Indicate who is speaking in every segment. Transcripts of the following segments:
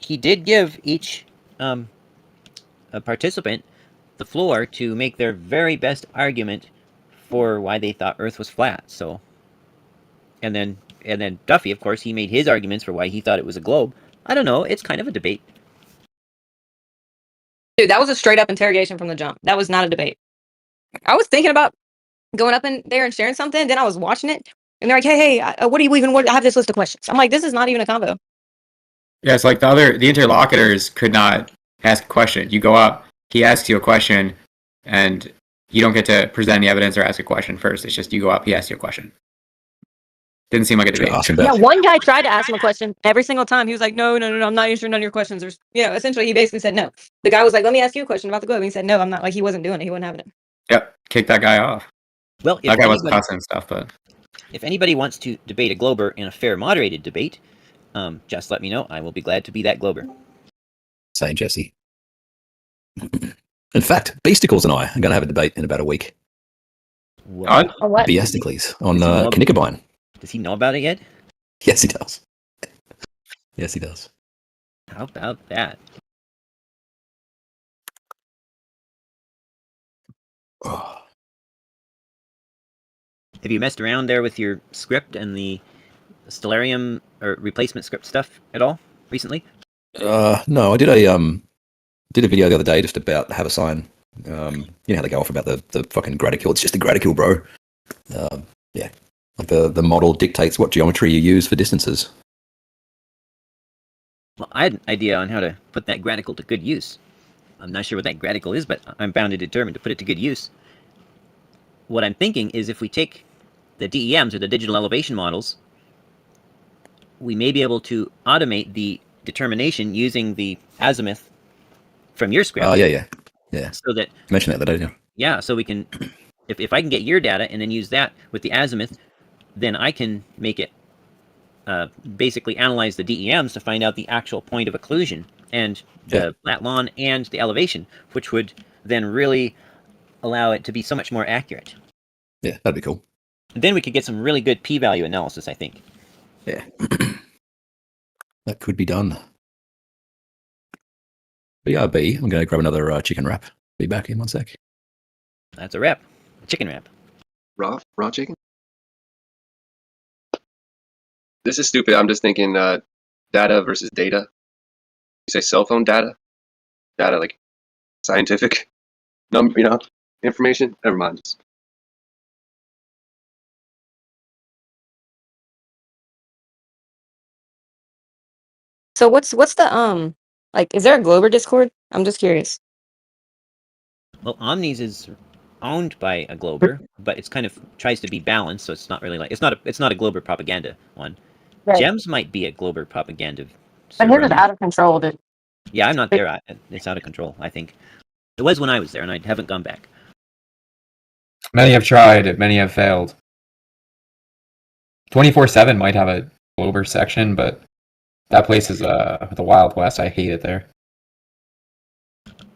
Speaker 1: he did give each a participant the floor to make their very best argument for why they thought Earth was flat. So, and then Duffy, of course, he made his arguments for why he thought it was a globe. I don't know. It's kind of a debate.
Speaker 2: Dude, that was a straight up interrogation from the jump. That was not a debate. I was thinking about going up in there and sharing something. Then I was watching it, and they're like, "Hey, what do you even want? I have this list of questions." I'm like, "This is not even a combo."
Speaker 3: Yeah, it's like the interlocutors could not ask a question. You go up, he asks you a question, and you don't get to present any evidence or ask a question first. It's just you go up, he asks you a question. Didn't seem like a debate.
Speaker 2: Yeah, one guy tried to ask him a question every single time. He was like, no, I'm not answering none of your questions. Or, essentially, he basically said no. The guy was like, let me ask you a question about the globe. And he said, no, I'm not. Like, he wasn't doing it. He wasn't having it.
Speaker 3: Yep, kick that guy off.
Speaker 1: Well,
Speaker 3: that guy wasn't cussing and stuff, but
Speaker 1: if anybody wants to debate a glober in a fair, moderated debate, just let me know. I will be glad to be that glober.
Speaker 4: Say, Jesse. In fact, Beasticles and I are going to have a debate in about a week.
Speaker 3: What?
Speaker 4: Beasticles on Knickerboin.
Speaker 1: Does he know about it yet?
Speaker 4: Yes, he does. Yes, he does.
Speaker 1: How about that?
Speaker 4: Oh.
Speaker 1: Have you messed around there with your script and the Stellarium or replacement script stuff at all recently?
Speaker 4: No, I did a video the other day just about how to sign. You know how they go off about the fucking graticule. It's just a graticule, bro. Yeah. Like the model dictates what geometry you use for distances.
Speaker 1: Well, I had an idea on how to put that graticle to good use. I'm not sure what that graticle is, but I'm bound and determined to put it to good use. What I'm thinking is if we take the DEMs, or the digital elevation models, we may be able to automate the determination using the azimuth from your script.
Speaker 4: Oh, yeah.
Speaker 1: So that...
Speaker 4: You mentioned that the other day,
Speaker 1: yeah, so we can... If I can get your data and then use that with the azimuth, then I can make it basically analyze the DEMs to find out the actual point of occlusion and the flat lawn and the elevation, which would then really allow it to be so much more accurate.
Speaker 4: Yeah, that'd be cool.
Speaker 1: And then we could get some really good p-value analysis, I think.
Speaker 4: Yeah. That could be done. BRB, I'm going to grab another chicken wrap. Be back in 1 sec.
Speaker 1: That's a wrap. A chicken wrap.
Speaker 5: Raw chicken? This is stupid. I'm just thinking data versus data. You say cell phone data? Data like scientific information? Never mind.
Speaker 2: So what's the is there a Glober Discord? I'm just curious.
Speaker 1: Well, Omnis is owned by a Glober, but it's kind of tries to be balanced, so it's not really like it's not a Glober propaganda one. Right. Gems might be a Glober propaganda.
Speaker 2: But his is out of control, dude.
Speaker 1: Yeah, I'm not there. It's out of control, I think. It was when I was there, and I haven't gone back.
Speaker 3: Many have tried, many have failed. 24/7 might have a Glober section, but that place is the Wild West. I hate it there.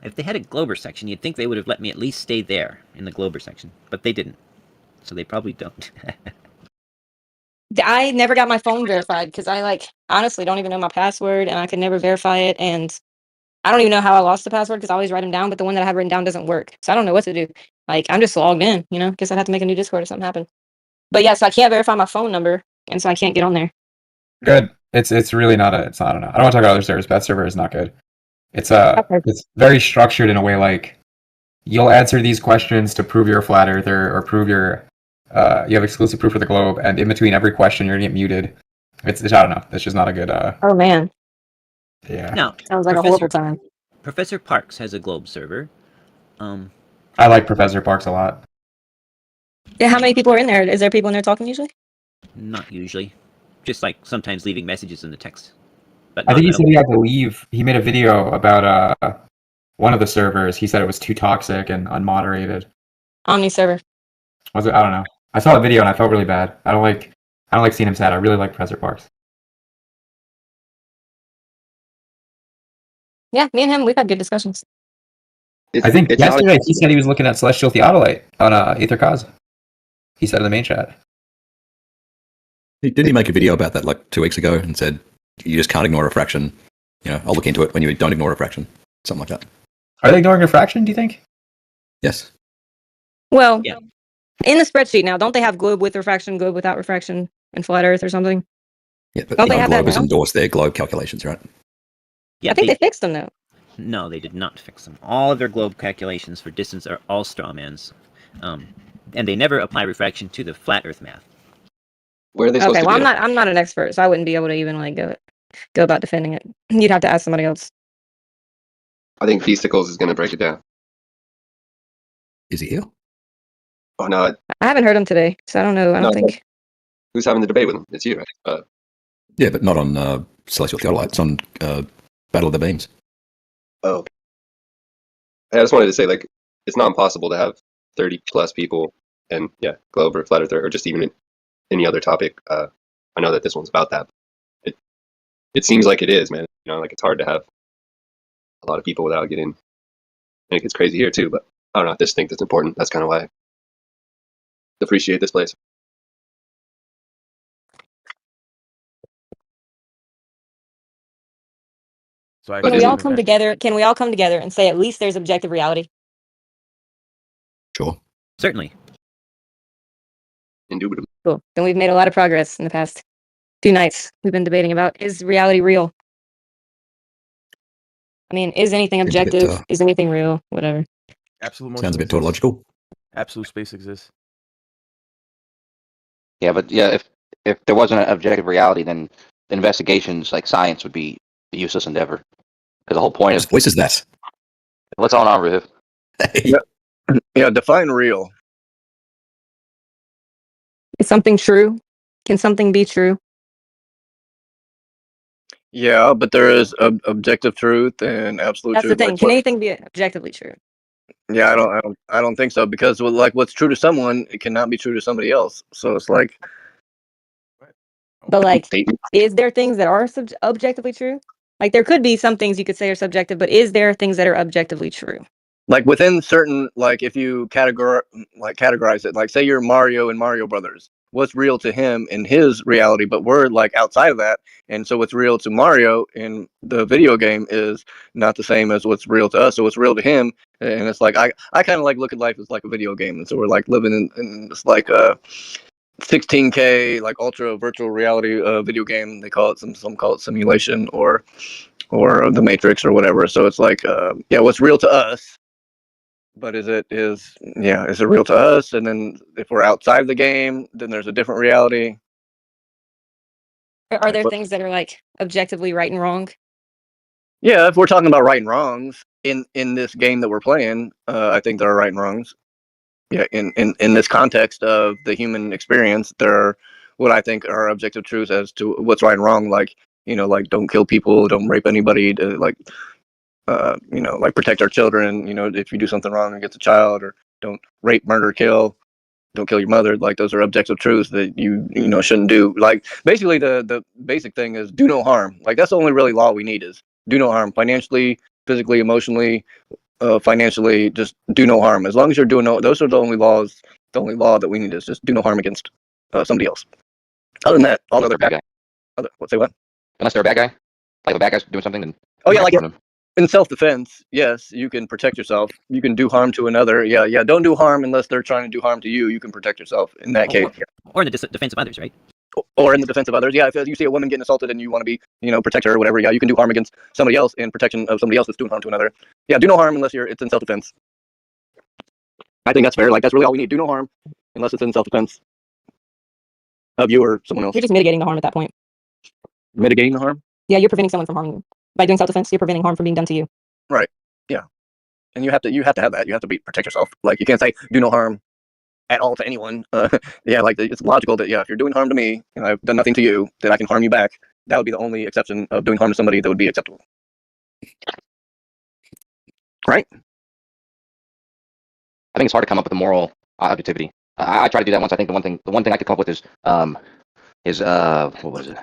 Speaker 1: If they had a Glober section, you'd think they would have let me at least stay there in the Glober section, but they didn't. So they probably don't.
Speaker 2: I never got my phone verified because I honestly don't even know my password, and I could never verify it, and I don't even know how I lost the password because I always write them down, but the one that I have written down doesn't work. So I don't know what to do. I'm just logged in, Guess I'd have to make a new Discord if something happened. But yeah, so I can't verify my phone number, and so I can't get on there.
Speaker 3: Good. It's really not it's not enough. I don't want to talk about other servers. That server is not good. It's it's very structured in a way like you'll answer these questions to prove you're a flat earther or prove you're you have exclusive proof of the globe, and in between every question you're gonna get muted. It's I don't know. It's just not a good
Speaker 2: Oh man.
Speaker 3: Yeah.
Speaker 1: No.
Speaker 2: Sounds like a horrible time.
Speaker 1: Professor Parks has a globe server.
Speaker 3: I like Professor Parks a lot.
Speaker 2: Yeah, how many people are in there? Is there people in there talking usually?
Speaker 1: Not usually. Just sometimes leaving messages in the text. But
Speaker 3: I think he said he had to leave. He made a video about one of the servers. He said it was too toxic and unmoderated.
Speaker 2: Omni server.
Speaker 3: Was it? I don't know. I saw the video and I felt really bad. I don't like seeing him sad. I really like Professor Parks.
Speaker 2: Yeah, me and him, we've had good discussions.
Speaker 3: I think yesterday he said he was looking at Celestial Theodolite on Aether Cause. He said in the main chat.
Speaker 4: Didn't he make a video about that 2 weeks ago and said you just can't ignore refraction? I'll look into it when you don't ignore refraction, something like that.
Speaker 3: Are they ignoring refraction, do you think?
Speaker 4: Yes.
Speaker 2: Well,
Speaker 1: Yeah.
Speaker 2: in the spreadsheet now, don't they have globe with refraction, globe without refraction, and flat Earth or something?
Speaker 4: Yeah, but
Speaker 2: Don't they have that
Speaker 4: globe has
Speaker 2: now?
Speaker 4: endorsed their globe calculations, right?
Speaker 1: Yeah,
Speaker 2: I think they fixed them though.
Speaker 1: No, they did not fix them. All of their globe calculations for distance are all strawmans. And they never apply refraction to the flat Earth math.
Speaker 5: Where are they supposed
Speaker 2: Okay,
Speaker 5: to
Speaker 2: well,
Speaker 5: be?
Speaker 2: I'm not an expert, so I wouldn't be able to even like go about defending it. You'd have to ask somebody else.
Speaker 5: I think Beasticles is going to break it down.
Speaker 4: Is he here?
Speaker 5: Oh no,
Speaker 2: I haven't heard him today, so I don't know. I don't
Speaker 5: No,
Speaker 2: think.
Speaker 5: who's having the debate with him? It's you, right?
Speaker 4: Yeah, but not on Celestial Theodolite. It's on Battle of the Beams.
Speaker 5: Oh, I just wanted to say, like, it's not impossible to have 30 plus people and globe or flat earth or just even any other topic. I know that this one's about that. It seems like it is, man. Like it's hard to have a lot of people without getting. I think it's crazy here too, but I don't know. I just think that's important. That's kind of why I appreciate this place.
Speaker 6: So I
Speaker 5: But
Speaker 2: Can we
Speaker 5: isn't-
Speaker 2: all come together? Can we all come together and say at least there's objective reality?
Speaker 4: Sure.
Speaker 1: Certainly.
Speaker 5: Indubitably.
Speaker 2: Cool. Then we've made a lot of progress in the past 2 nights. We've been debating about, is reality real? I mean, is anything
Speaker 4: Seems a bit,
Speaker 2: objective? Is anything real? Whatever.
Speaker 6: absolute motion
Speaker 4: Sounds a bit
Speaker 6: exists.
Speaker 4: tautological.
Speaker 6: Absolute space exists.
Speaker 7: Yeah, but yeah, if there wasn't an objective reality, then investigations like science would be a useless endeavor. Because the whole point
Speaker 4: Whose
Speaker 7: of
Speaker 4: voice is that?
Speaker 7: what's going on, Roohif?
Speaker 4: Hey.
Speaker 8: Yeah, define real.
Speaker 2: Is something true? Can something be true?
Speaker 8: Yeah, but there is objective truth and absolute
Speaker 2: That's the
Speaker 8: truth.
Speaker 2: thing.
Speaker 8: Like,
Speaker 2: Can anything be objectively true?
Speaker 8: yeah, I don't think so because like what's true to someone, it cannot be true to somebody else. So it's like,
Speaker 2: But like,
Speaker 5: Statement.
Speaker 2: is there things that are objectively true? Like, there could be some things you could say are subjective, but is there things that are objectively true?
Speaker 8: like within certain, like if you categorize it, like say you're Mario and Mario Brothers, what's real to him in his reality, but we're like outside of that, and so what's real to Mario in the video game is not the same as what's real to us. So what's real to him, and it's like I kind of like look at life as like a video game, and so we're like living in this like 16K like ultra virtual reality video game. They call it some call it simulation or the Matrix or whatever. So it's like what's real to us. But is it real to us? And then if we're outside the game, then there's a different reality.
Speaker 2: Are there
Speaker 8: But-
Speaker 2: things that are like objectively right and wrong?
Speaker 8: Yeah, if we're talking about right and wrongs in this game that we're playing, I think there are right and wrongs. Yeah, in this context of the human experience, there are what I think are objective truths as to what's right and wrong. Like like don't kill people, don't rape anybody, like like protect our children. If you do something wrong against a child, or don't rape, murder, kill, don't kill your mother. Like those are objective truths that you shouldn't do. Like basically the basic thing is do no harm. Like that's the only really law we need is do no harm, financially, physically, emotionally, financially. Just do no harm. As long as you're doing those are the only laws. The only law that we need is just do no harm against somebody else. Other than that, all
Speaker 7: Unless
Speaker 8: other
Speaker 7: they're a bad guy.
Speaker 8: Say what?
Speaker 7: Unless they're a bad guy. Like if a bad guy's doing something, then
Speaker 8: Oh yeah, like
Speaker 7: harm them.
Speaker 8: in self-defense, yes, you can protect yourself. You can do harm to another. Yeah. Don't do harm unless they're trying to do harm to you. You can protect yourself in that case.
Speaker 1: Or in the defense of others, right?
Speaker 8: Or in the defense of others. Yeah, if you see a woman getting assaulted and you want to be, protect her or whatever, yeah, you can do harm against somebody else in protection of somebody else that's doing harm to another. Yeah, do no harm unless it's in self-defense. I think that's fair. Like that's really all we need. Do no harm unless it's in self-defense of you or someone else.
Speaker 2: You're just mitigating the harm at that point.
Speaker 8: Mitigating the harm.
Speaker 2: Yeah, you're preventing someone from harming you. By doing self-defense, you're preventing harm from being done to you.
Speaker 8: Right. Yeah. And you have to have that. You have to protect yourself. Like you can't say do no harm at all to anyone. Yeah, like it's logical that if you're doing harm to me and I've done nothing to you, then I can harm you back. That would be the only exception of doing harm to somebody that would be acceptable. Right?
Speaker 7: I think it's hard to come up with a moral objectivity. I tried to do that once. I think the one thing I could come up with is what was it?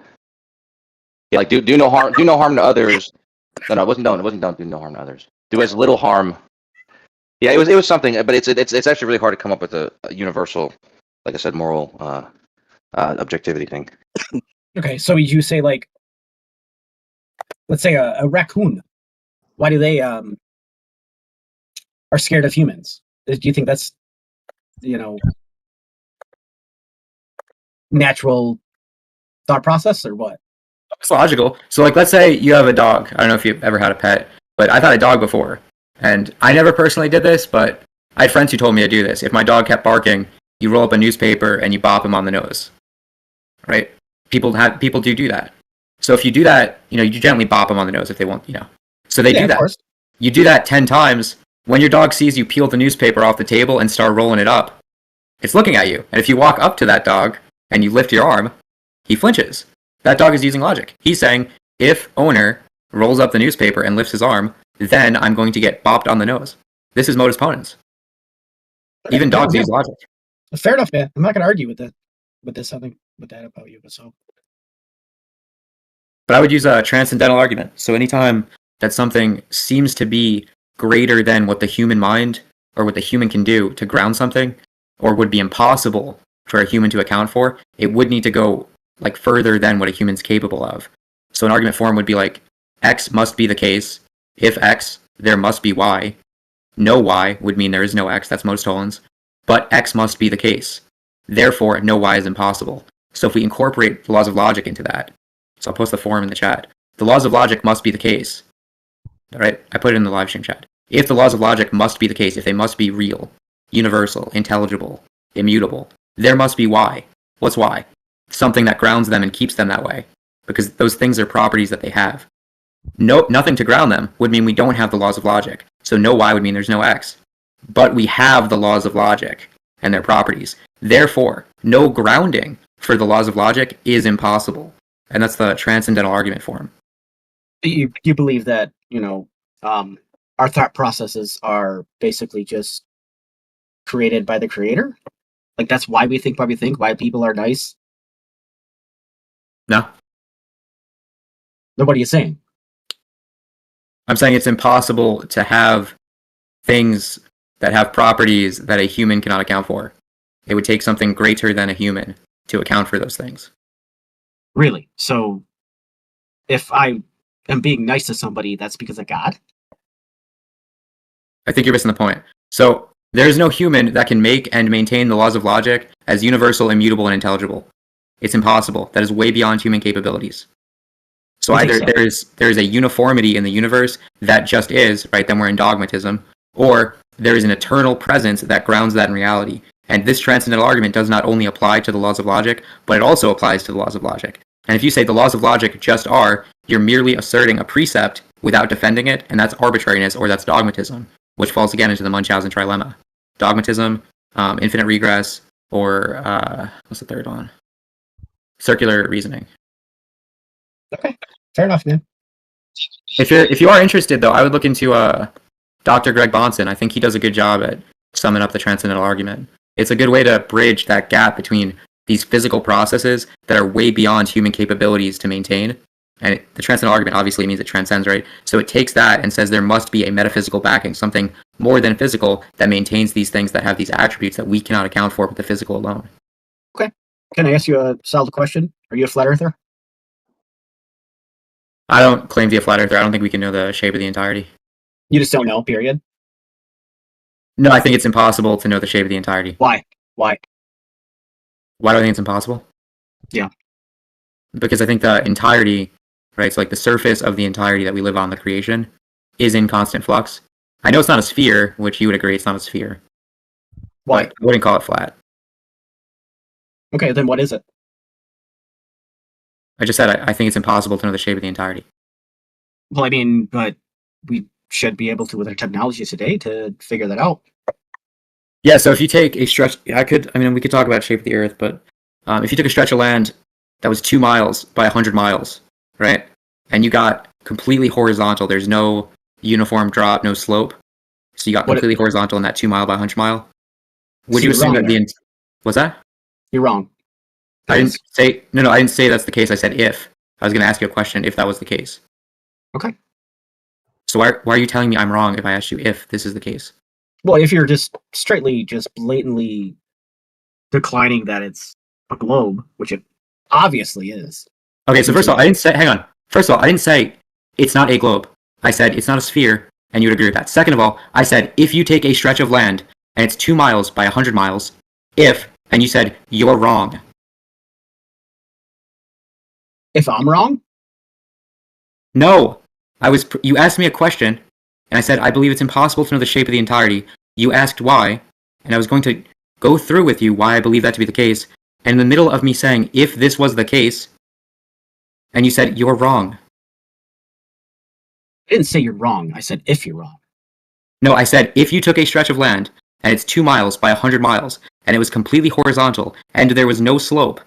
Speaker 7: Yeah, like do no harm to others. No, it wasn't don't do no harm to others. Do as little harm. Yeah, it was something, but it's actually really hard to come up with a universal, like I said, moral objectivity thing.
Speaker 9: Okay, so you say like let's say a raccoon. Why do they are scared of humans? Do you think that's, you know, natural thought process or what?
Speaker 3: It's logical. So, like, let's say you have a dog. I don't know if you've ever had a pet, but I've had a dog before. And I never personally did this, but I had friends who told me to do this. If my dog kept barking, you roll up a newspaper and you bop him on the nose. Right? People do that. So if you do that, you know, you gently bop them on the nose if they want, you know. So they do that.
Speaker 9: Course.
Speaker 3: You do that 10 times. When your dog sees you peel the newspaper off the table and start rolling it up, it's looking at you. And if you walk up to that dog and you lift your arm, he flinches. That dog is using logic. He's saying, if owner rolls up the newspaper and lifts his arm, then I'm going to get bopped on the nose. This is modus ponens. Even dogs use logic.
Speaker 9: Fair enough, man. I'm not going to argue with that. With this, something with that about you, but so.
Speaker 3: But I would use a transcendental argument. So anytime that something seems to be greater than what the human mind or what the human can do to ground something, or would be impossible for a human to account for, it would need to go like further than what a human's capable of. So an argument form would be like, X must be the case. If X, there must be Y. No Y would mean there is no X. That's modus tollens. But X must be the case. Therefore, no Y is impossible. So if we incorporate the laws of logic into that, so I'll post the form in the chat. The laws of logic must be the case. All right, I put it in the live stream chat. If the laws of logic must be the case, if they must be real, universal, intelligible, immutable, there must be Y. What's Y? Something that grounds them and keeps them that way. Because those things are properties that they have. Nothing to ground them would mean we don't have the laws of logic. So no Y would mean there's no X. But we have the laws of logic and their properties. Therefore, no grounding for the laws of logic is impossible. And that's the transcendental argument form.
Speaker 9: You believe that, you know, our thought processes are basically just created by the creator? Like that's why we think, why people are nice?
Speaker 3: No.
Speaker 9: Then what are you saying?
Speaker 3: I'm saying it's impossible to have things that have properties that a human cannot account for. It would take something greater than a human to account for those things.
Speaker 9: Really? So if I am being nice to somebody, that's because of God?
Speaker 3: I think you're missing the point. So there's no human that can make and maintain the laws of logic as universal, immutable, and intelligible. It's impossible. That is way beyond human capabilities. So either there is a uniformity in the universe that just is, right, then we're in dogmatism, or there is an eternal presence that grounds that in reality. And this transcendental argument does not only apply to the laws of logic, but it also applies to the laws of logic. And if you say the laws of logic just are, you're merely asserting a precept without defending it, and that's arbitrariness or that's dogmatism, which falls again into the Munchausen trilemma. Dogmatism, infinite regress, or what's the third one? Circular reasoning.
Speaker 9: Okay, fair enough, man.
Speaker 3: If you are interested, though, I would look into Dr. Greg Bonson. I think he does a good job at summing up the transcendental argument. It's a good way to bridge that gap between these physical processes that are way beyond human capabilities to maintain. And the transcendental argument obviously means it transcends, right? So it takes that and says there must be a metaphysical backing, something more than physical that maintains these things that have these attributes that we cannot account for with the physical alone.
Speaker 9: Okay. Can I ask you a solid question? Are you a flat earther?
Speaker 3: I don't claim to be a flat earther. I don't think we can know the shape of the entirety.
Speaker 9: You just don't know, period?
Speaker 3: No, I think it's impossible to know the shape of the entirety.
Speaker 9: Why? Why?
Speaker 3: Why do I think it's impossible?
Speaker 9: Yeah.
Speaker 3: Because I think the entirety, right, so like the surface of the entirety that we live on, the creation, is in constant flux. I know it's not a sphere, which you would agree it's not a sphere.
Speaker 9: Why?
Speaker 3: I wouldn't call it flat.
Speaker 9: Okay, then what is it?
Speaker 3: I just said I think it's impossible to know the shape of the entirety.
Speaker 9: Well, I mean, but we should be able to with our technology today to figure that out.
Speaker 3: Yeah, so if you take a stretch, we could talk about shape of the Earth, but if you took a stretch of land that was 2 miles by 100 miles, right, and you got completely horizontal, there's no uniform drop, no slope, so you got completely horizontal in that 2 mile by 100 mile, would you assume that what's that?
Speaker 9: You're wrong.
Speaker 3: I didn't say that's the case. I said if. I was going to ask you a question if that was the case.
Speaker 9: Okay.
Speaker 3: So why are you telling me I'm wrong if I asked you if this is the case?
Speaker 9: Well, if you're just blatantly declining that it's a globe, which it obviously is.
Speaker 3: Okay, so first of all, I didn't say it's not a globe. I said it's not a sphere, and you would agree with that. Second of all, I said if you take a stretch of land and it's 2 miles by 100 miles, and you said you're wrong.
Speaker 9: If I'm wrong?
Speaker 3: No, you asked me a question, and I said I believe it's impossible to know the shape of the entirety. You asked why, and I was going to go through with you why I believe that to be the case. And in the middle of me saying if this was the case, and you said you're wrong.
Speaker 9: I didn't say you're wrong. I said if you're wrong.
Speaker 3: No, I said if you took a stretch of land and it's 2 miles by 100 miles and it was completely horizontal and there was no slope,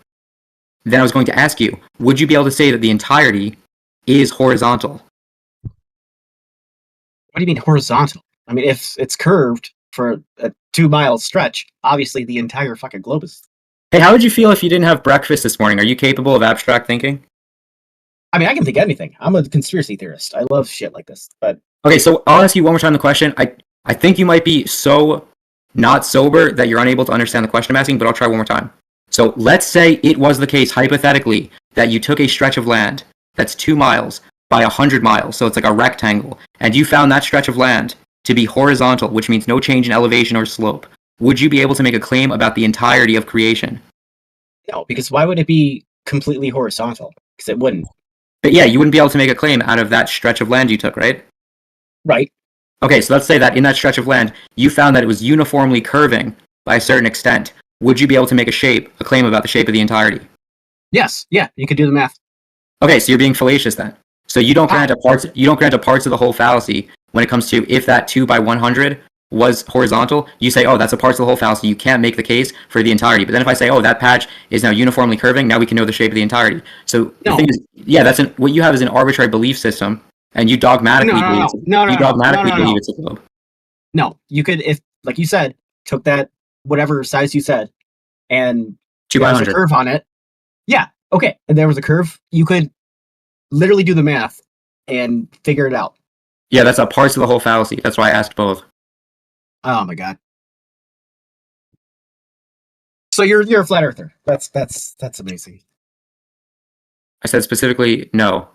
Speaker 3: then I was going to ask you, would you be able to say that the entirety is horizontal?
Speaker 9: What do you mean horizontal? I mean, if it's curved for a 2 mile stretch, obviously the entire fucking globe is.
Speaker 3: Hey, how would you feel if you didn't have breakfast this morning? Are you capable of abstract thinking?
Speaker 9: I mean, I can think anything. I'm a conspiracy theorist. I love shit like this. But
Speaker 3: okay, so I'll ask you one more time the question. I think you might be so not sober that you're unable to understand the question I'm asking, but I'll try one more time. So let's say it was the case, hypothetically, that you took a stretch of land that's 2 miles by 100 miles, so it's like a rectangle, and you found that stretch of land to be horizontal, which means no change in elevation or slope. Would you be able to make a claim about the entirety of creation?
Speaker 9: No, because why would it be completely horizontal? Because it wouldn't.
Speaker 3: But yeah, you wouldn't be able to make a claim out of that stretch of land you took, right?
Speaker 9: Right.
Speaker 3: Okay, so let's say that in that stretch of land, you found that it was uniformly curving by a certain extent. Would you be able to make a claim about the shape of the entirety?
Speaker 9: Yes. Yeah, you could do the math.
Speaker 3: Okay, so you're being fallacious then. So you don't grant a parts of the whole fallacy when it comes to if that 2 by 100 was horizontal. You say, oh, that's a parts of the whole fallacy. You can't make the case for the entirety. But then if I say, oh, that patch is now uniformly curving, now we can know the shape of the entirety. So the thing is, yeah, what you have is an arbitrary belief system, and you dogmatically believe it's a globe.
Speaker 9: No, you could, if, like you said, took that whatever size you said, and
Speaker 3: 2 by
Speaker 9: there was
Speaker 3: 100
Speaker 9: a curve on it. Yeah, okay, and there was a curve. You could literally do the math and figure it out.
Speaker 3: Yeah, that's a parts of the whole fallacy. That's why I asked both.
Speaker 9: Oh my god. So you're a flat earther. That's amazing.
Speaker 3: I said specifically no.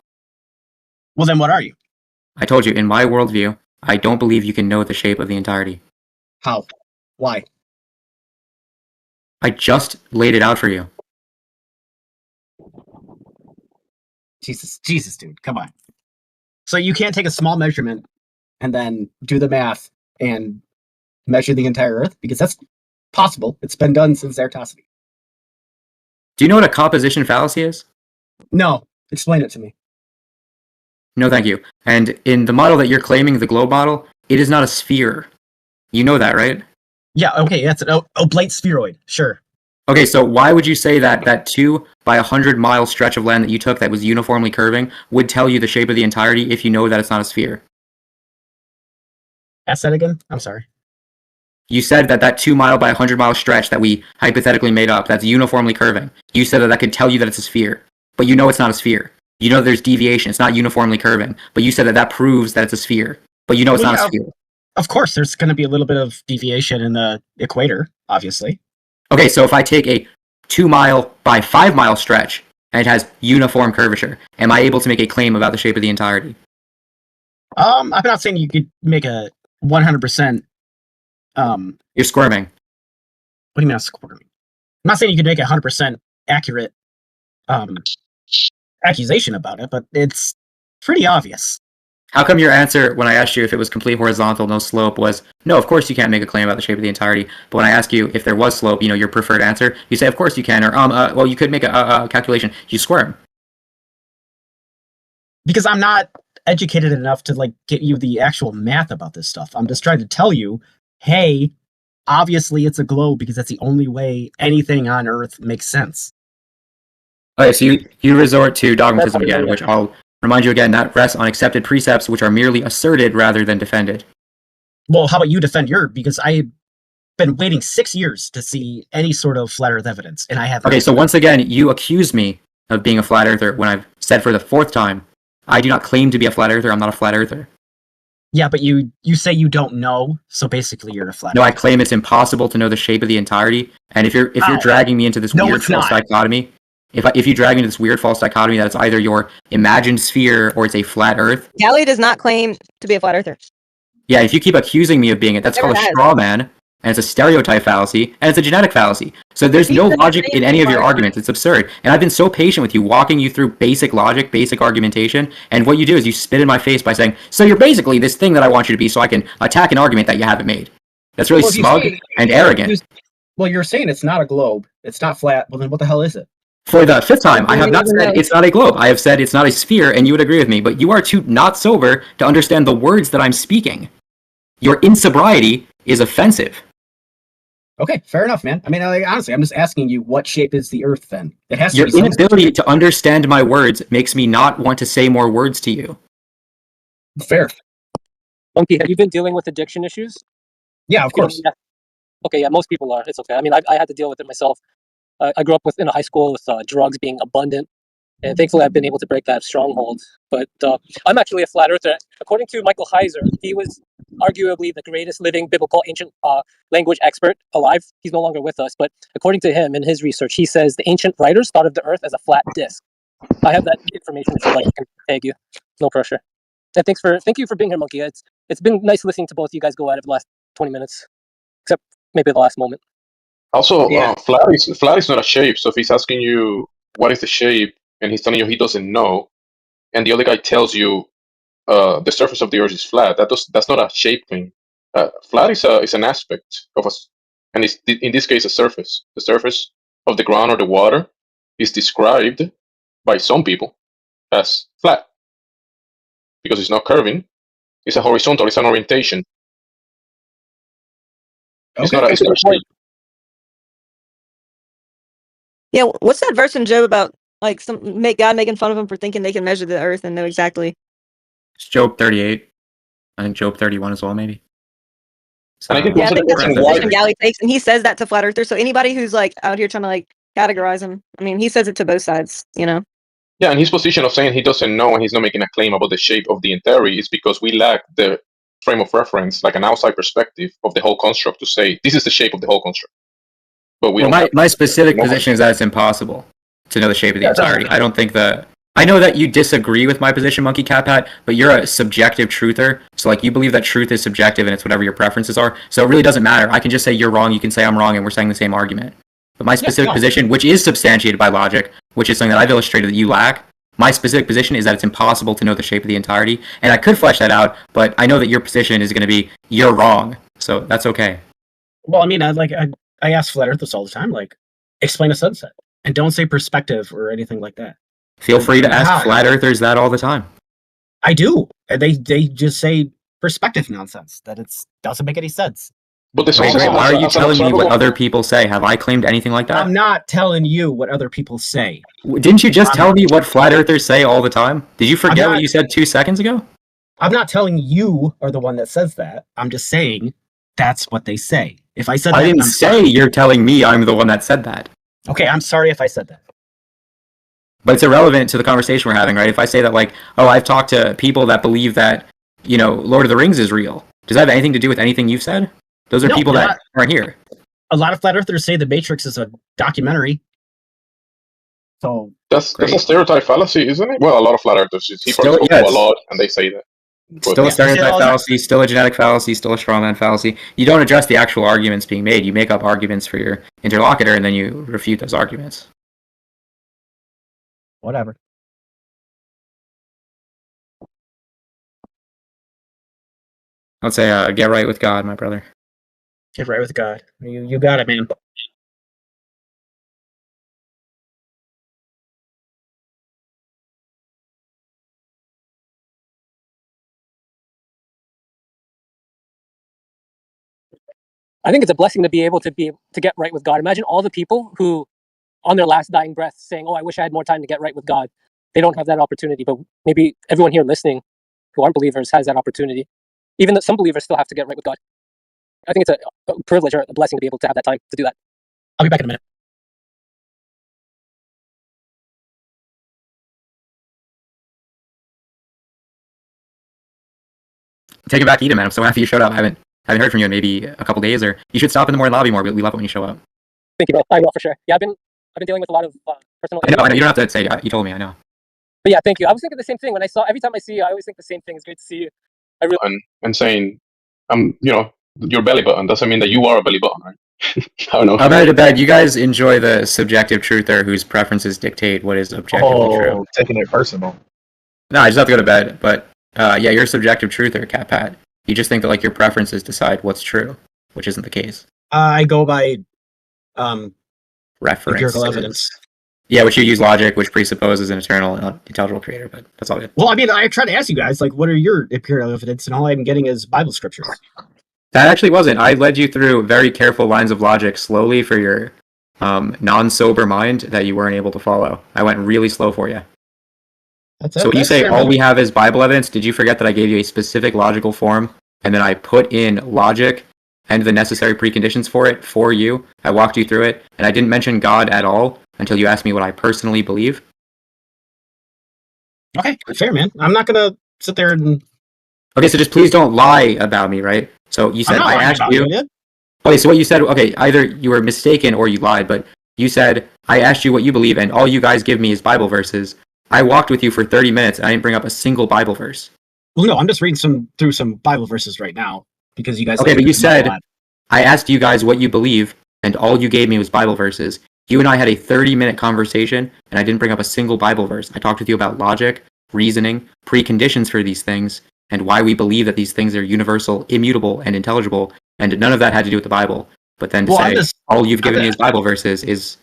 Speaker 9: Well, then what are you?
Speaker 3: I told you, in my worldview, I don't believe you can know the shape of the entirety.
Speaker 9: How? Why?
Speaker 3: I just laid it out for you.
Speaker 9: Jesus, dude, come on. So you can't take a small measurement and then do the math and measure the entire Earth? Because that's possible. It's been done since Eratosity.
Speaker 3: Do you know what a composition fallacy is?
Speaker 9: No. Explain it to me.
Speaker 3: No, thank you. And in the model that you're claiming, the globe model, it is not a sphere. You know that, right?
Speaker 9: Yeah, okay, that's an oblate spheroid. Sure.
Speaker 3: Okay, so why would you say that 2 by 100 mile stretch of land that you took that was uniformly curving would tell you the shape of the entirety if you know that it's not a sphere?
Speaker 9: Ask that again? I'm sorry.
Speaker 3: You said that 2 mile by 100 mile stretch that we hypothetically made up, that's uniformly curving. You said that could tell you that it's a sphere, but you know it's not a sphere. You know there's deviation, it's not uniformly curving, but you said that proves that it's a sphere, but you know it's not a sphere.
Speaker 9: Of course, there's going to be a little bit of deviation in the equator, obviously.
Speaker 3: Okay, so if I take a 2 mile by 5 mile stretch and it has uniform curvature, am I able to make a claim about the shape of the entirety?
Speaker 9: I'm not saying you could make a 100%.
Speaker 3: You're squirming.
Speaker 9: What do you mean I'm squirming? I'm not saying you could make a 100% accurate accusation about it, but it's pretty obvious.
Speaker 3: How come your answer when I asked you if it was complete horizontal, no slope, was no, of course you can't make a claim about the shape of the entirety. But when I ask you if there was slope, your preferred answer, you say, of course you can, or well, you could make a calculation. You squirm.
Speaker 9: Because I'm not educated enough to get you the actual math about this stuff. I'm just trying to tell you, hey, obviously it's a globe because that's the only way anything on Earth makes sense.
Speaker 3: Okay, so you resort to dogmatism again, which I'll remind you again, that rests on accepted precepts which are merely asserted rather than defended.
Speaker 9: Well, how about you defend your? Because I've been waiting 6 years to see any sort of flat Earth evidence, and I haven't.
Speaker 3: Okay, so once again, you accuse me of being a flat earther when I've said for the 4th time, I do not claim to be a flat earther. I'm not a flat earther.
Speaker 9: Yeah, but you say you don't know, so basically you're a flat.
Speaker 3: No, I claim it's impossible to know the shape of the entirety. And if you're dragging me into this weird false dichotomy, If you drag me into this weird false dichotomy that it's either your imagined sphere or it's a flat Earth.
Speaker 2: Galley does not claim to be a flat earther.
Speaker 3: Yeah, if you keep accusing me of being it, that's
Speaker 2: Never
Speaker 3: called a
Speaker 2: has.
Speaker 3: straw man, and it's a stereotype fallacy, and it's a genetic fallacy. So there's
Speaker 2: He
Speaker 3: no
Speaker 2: doesn't
Speaker 3: logic
Speaker 2: say
Speaker 3: in any of your
Speaker 2: flat earth.
Speaker 3: arguments. It's absurd. And I've been so patient with you, walking you through basic logic, basic argumentation, and what you do is you spit in my face by saying, so you're basically this thing that I want you to be so I can attack an argument that you haven't made. That's really
Speaker 9: Well, if you
Speaker 3: smug
Speaker 9: say-
Speaker 3: and arrogant.
Speaker 9: Well, you're saying it's not a globe. It's not flat. Well, then what the hell is it?
Speaker 3: For the fifth time, I have not
Speaker 2: even
Speaker 3: said
Speaker 2: know.
Speaker 3: it's not a globe. I have said it's not a sphere, and you would agree with me. But you are too not sober to understand the words that I'm speaking. Your insobriety is offensive.
Speaker 9: Okay, fair enough, man. I mean, like, honestly, I'm just asking you, what shape is the Earth then? It has to
Speaker 3: Your
Speaker 9: be some
Speaker 3: inability to understand my words makes me not want to say more words to you.
Speaker 9: fair.
Speaker 10: Monkey, have you been dealing with addiction issues?
Speaker 9: Yeah, of course.
Speaker 10: Yeah. Okay, yeah, most people are. It's okay. I mean, I had to deal with it myself. I grew up in a high school with drugs being abundant, and thankfully I've been able to break that stronghold. But I'm actually a flat earther. According to Michael Heiser, he was arguably the greatest living biblical ancient language expert alive. He's no longer with us, but according to him in his research, he says the ancient writers thought of the earth as a flat disk. I have that information if you'd like. I can tag you. No pressure. And thank you for being here, Monkey. It's been nice listening to both you guys go at it the last 20 minutes, except maybe the last moment.
Speaker 11: Also,
Speaker 9: Yeah.
Speaker 11: flat is not a shape. So if he's asking you what is the shape, and he's telling you he doesn't know, and the other guy tells you the surface of the Earth is flat, that's not a shape thing. Flat is an aspect of us, and it's in this case a surface. The surface of the ground or the water is described by some people as flat because it's not curving. It's a horizontal. It's an orientation. It's
Speaker 9: Okay.
Speaker 11: not a shape.
Speaker 2: Yeah, what's that verse in Job about? Like God making fun of them for thinking they can measure the earth and know exactly.
Speaker 3: It's Job 38. I think Job 31 as well, maybe.
Speaker 11: And I think
Speaker 2: Yeah, I
Speaker 11: also
Speaker 2: think
Speaker 11: the
Speaker 2: that's the
Speaker 11: question why.
Speaker 2: position Galley takes, and he says that to flat earthers. So anybody who's like out here trying to like categorize him, I mean, he says it to both sides, you know.
Speaker 11: Yeah, and his position of saying he doesn't know and he's not making a claim about the shape of the entary is because we lack the frame of reference, like an outside perspective of the whole construct to say this is the shape of the whole construct. But we
Speaker 3: Well,
Speaker 11: don't have
Speaker 3: my specific
Speaker 11: no
Speaker 3: position is that it's impossible to know the shape of the
Speaker 9: Yeah, it's not-
Speaker 3: entirety. I don't think that. I know that you disagree with my position, MonkeyCatPat, but you're a subjective truther. So, like, you believe that truth is subjective and it's whatever your preferences are. So it really doesn't matter. I can just say you're wrong, you can say I'm wrong, and we're saying the same argument. But my specific
Speaker 9: no.
Speaker 3: position, which is substantiated by logic, which is something that I've illustrated that you lack, my specific position is that it's impossible to know the shape of the entirety. And I could flesh that out, but I know that your position is going to be you're wrong. So that's okay.
Speaker 9: Well, I mean, I ask flat earthers all the time, like, explain a sunset, and don't say perspective or anything like that.
Speaker 3: Feel free to ask
Speaker 9: How?
Speaker 3: flat earthers that all the time.
Speaker 9: I do, and they just say perspective nonsense that it doesn't make any sense.
Speaker 11: But there's
Speaker 3: Wait,
Speaker 11: also
Speaker 3: wait,
Speaker 11: some
Speaker 3: why are you
Speaker 11: as an
Speaker 3: telling me what
Speaker 11: observable-
Speaker 3: other people say? Have I claimed anything like that?
Speaker 9: I'm not telling you what other people say.
Speaker 3: Didn't you just tell me what flat earthers say all the time? Did you forget
Speaker 9: not-
Speaker 3: what you said 2 seconds ago?
Speaker 9: I'm not telling you are the one that says that. I'm just saying that's what they say. If I said
Speaker 3: I
Speaker 9: that,
Speaker 3: didn't
Speaker 9: I'm
Speaker 3: say
Speaker 9: sorry.
Speaker 3: you're telling me I'm the one that said that.
Speaker 9: Okay, I'm sorry if I said that.
Speaker 3: But it's irrelevant to the conversation we're having, right? If I say that, like, oh, I've talked to people that believe that, you know, Lord of the Rings is real. Does that have anything to do with anything you've said? Those are
Speaker 9: No,
Speaker 3: people
Speaker 9: they're
Speaker 3: that aren't here.
Speaker 9: A lot of flat earthers say The Matrix is a documentary. So
Speaker 11: That's a
Speaker 3: Great.
Speaker 11: stereotype fallacy, isn't it? Well, a lot of flat earthers. He
Speaker 3: Still,
Speaker 11: probably
Speaker 3: yeah,
Speaker 11: spoke to a
Speaker 3: it's-
Speaker 11: lot, and they say that.
Speaker 3: Still a
Speaker 9: Yeah,
Speaker 3: stereotype
Speaker 9: all-
Speaker 3: fallacy, still a genetic fallacy, still a strawman fallacy. You don't address the actual arguments being made. You make up arguments for your interlocutor, and then you refute those arguments.
Speaker 9: whatever.
Speaker 3: I'd say, get right with God, my brother.
Speaker 9: Get right with God. You got it, man.
Speaker 10: I think it's a blessing to be able to get right with God. Imagine all the people who, on their last dying breath, saying, "Oh, I wish I had more time to get right with God." They don't have that opportunity, but maybe everyone here listening, who aren't believers, has that opportunity. Even though some believers still have to get right with God. I think it's a privilege or a blessing to be able to have that time to do that.
Speaker 9: I'll be back in a minute.
Speaker 3: Take it back, Eden, man. I'm so happy you showed up. I haven't heard from you in maybe a couple days, or you should stop in the morning lobby more. We love it when you show up.
Speaker 10: Thank you, bro. I will for sure. Yeah, I've been I've been dealing with a lot of personal.
Speaker 3: I know. You don't have to say. You told me. I know.
Speaker 10: But yeah, thank you. I was thinking the same thing when I saw. Every time I see you, I always think the same thing. It's great to see you. I really.
Speaker 11: And saying, your belly button doesn't mean that you are a belly button, right? I don't know.
Speaker 3: I'm ready to bed. You guys enjoy the subjective truther whose preferences dictate what is objectively true.
Speaker 12: Taking it personal.
Speaker 3: No, I just have to go to bed. But yeah, you're a subjective truther, CatPat. You just think that like your preferences decide what's true, which isn't the case.
Speaker 9: I go by
Speaker 3: Reference.
Speaker 9: empirical evidence.
Speaker 3: Yeah, which you use logic, which presupposes an eternal, intelligible creator, but that's all good.
Speaker 9: Well, I mean, I tried to ask you guys, like, what are your empirical evidence, and all I'm getting is Bible scriptures.
Speaker 3: That actually wasn't. I led you through very careful lines of logic slowly for your non-sober mind that you weren't able to follow. I went really slow for you. So when you say all we have is Bible evidence, did you forget that I gave you a specific logical form, and then I put in logic and the necessary preconditions for it for you? I walked you through it, and I didn't mention God at all until you asked me what I personally believe.
Speaker 9: Okay, fair, man. I'm not gonna sit there and...
Speaker 3: Okay, so just please don't lie about me, right? So you said I asked you... Okay, so what you said, okay, either you were mistaken or you lied, but you said, I asked you what you believe, and all you guys give me is Bible verses. I walked with you for 30 minutes, and I didn't bring up a single Bible verse.
Speaker 9: Well, no, I'm just reading through some Bible verses right now, because you guys...
Speaker 3: Okay, but you said, I asked you guys what you believe, and all you gave me was Bible verses. You and I had a 30-minute conversation, and I didn't bring up a single Bible verse. I talked with you about logic, reasoning, preconditions for these things, and why we believe that these things are universal, immutable, and intelligible, and none of that had to do with the Bible. But then to say, all you've given me is Bible verses it's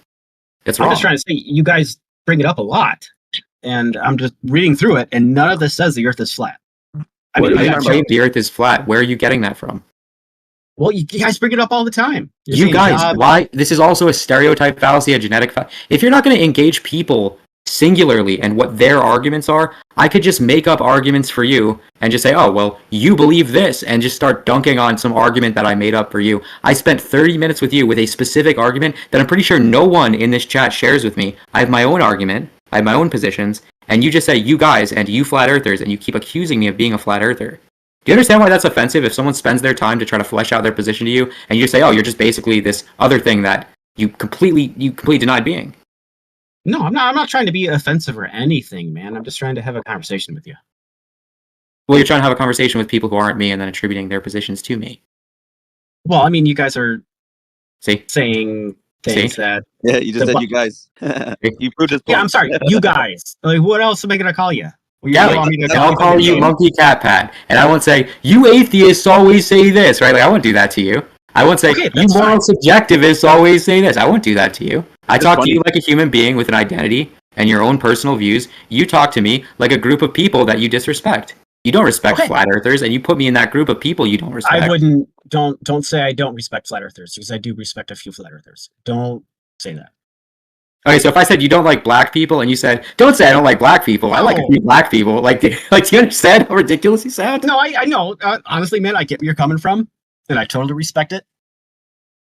Speaker 3: wrong.
Speaker 9: I'm just trying to say, you guys bring it up a lot, and I'm just reading through it, and none of this says the earth is flat.
Speaker 3: I didn't say the earth is flat. Where are you getting that from?
Speaker 9: Well, you guys bring it up all the time.
Speaker 3: You guys, why? This is also a stereotype fallacy, a genetic fallacy. If you're not going to engage people singularly and what their arguments are, I could just make up arguments for you and just say, oh, well, you believe this, and just start dunking on some argument that I made up for you. I spent 30 minutes with you with a specific argument that I'm pretty sure no one in this chat shares with me. I have my own argument, I have my own positions, and you just say, you guys, and you flat earthers, and you keep accusing me of being a flat earther. Do you understand why that's offensive if someone spends their time to try to flesh out their position to you, and you just say, oh, you're just basically this other thing that you completely denied being?
Speaker 9: No, I'm not trying to be offensive or anything, man. I'm just trying to have a conversation with you.
Speaker 3: Well, you're trying to have a conversation with people who aren't me and then attributing their positions to me.
Speaker 9: Well, I mean, you guys are saying things
Speaker 3: See?
Speaker 9: that...
Speaker 13: Yeah, you just said you guys. You proved his point.
Speaker 9: Yeah, I'm sorry, you guys. Like, what else am I going to call you?
Speaker 3: Yeah, I'll call you MonkeyCatPat, and I won't say, you atheists always say this, right? Like, I won't do that to you. I won't say, you moral subjectivists always say this. I won't do that to you. I talk to you like a human being with an identity and your own personal views. You talk to me like a group of people that you disrespect. You don't respect flat earthers, and you put me in that group of people you don't respect.
Speaker 9: I wouldn't... Don't say I don't respect flat earthers, because I do respect a few flat earthers. Don't say that.
Speaker 3: Okay, so if I said you don't like black people, and you said, don't say I don't like black people, I like a few black people, like, do you understand how ridiculous you sound?
Speaker 9: No, I know. Honestly, man, I get where you're coming from, and I totally respect it.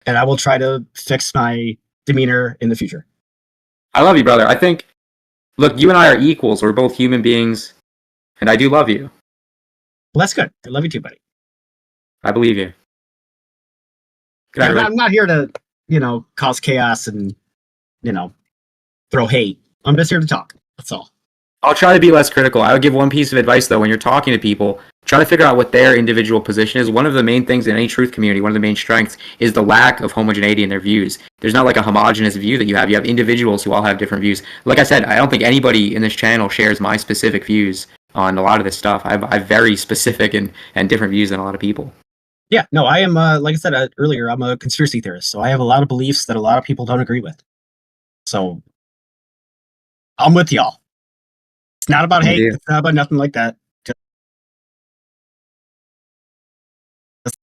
Speaker 9: And I will try to fix my demeanor in the future.
Speaker 3: I love you, brother. I think, look, you and I are equals. We're both human beings, and I do love you.
Speaker 9: Well, that's good. I love you too, buddy.
Speaker 3: I believe you.
Speaker 9: I'm not here to, cause chaos and, throw hate. I'm just here to talk. That's all.
Speaker 3: I'll try to be less critical. I would give one piece of advice, though, when you're talking to people, try to figure out what their individual position is. One of the main things in any truth community, one of the main strengths, is the lack of homogeneity in their views. There's not like a homogenous view that you have. You have individuals who all have different views. Like I said, I don't think anybody in this channel shares my specific views on a lot of this stuff. I have very specific and different views than a lot of people.
Speaker 9: Yeah, no, I am, like I said earlier, I'm a conspiracy theorist, so I have a lot of beliefs that a lot of people don't agree with. So, I'm with y'all. It's not about hate. It's not about nothing like that.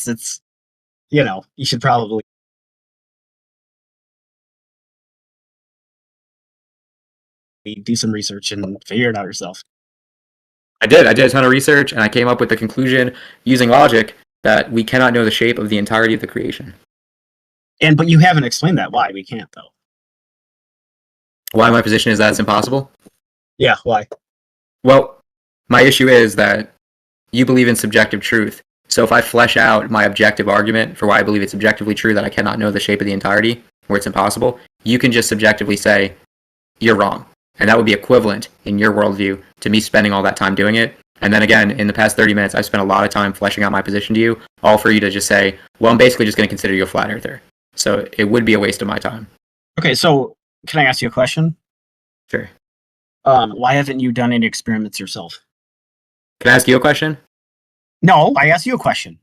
Speaker 9: It's you should probably do some research and figure it out yourself.
Speaker 3: I did a ton of research, and I came up with the conclusion using logic that we cannot know the shape of the entirety of the creation.
Speaker 9: But you haven't explained that. Why we can't, though?
Speaker 3: Why my position is that it's impossible?
Speaker 9: Yeah, why?
Speaker 3: Well, my issue is that you believe in subjective truth. So if I flesh out my objective argument for why I believe it's objectively true that I cannot know the shape of the entirety, where it's impossible, you can just subjectively say, you're wrong. And that would be equivalent in your worldview to me spending all that time doing it. And then again, in the past 30 minutes, I've spent a lot of time fleshing out my position to you, all for you to just say, well, I'm basically just going to consider you a flat earther. So it would be a waste of my time.
Speaker 9: Okay, so can I ask you a question?
Speaker 3: Sure.
Speaker 9: Why haven't you done any experiments yourself?
Speaker 3: Can I ask you a question?
Speaker 9: No, I asked you a question.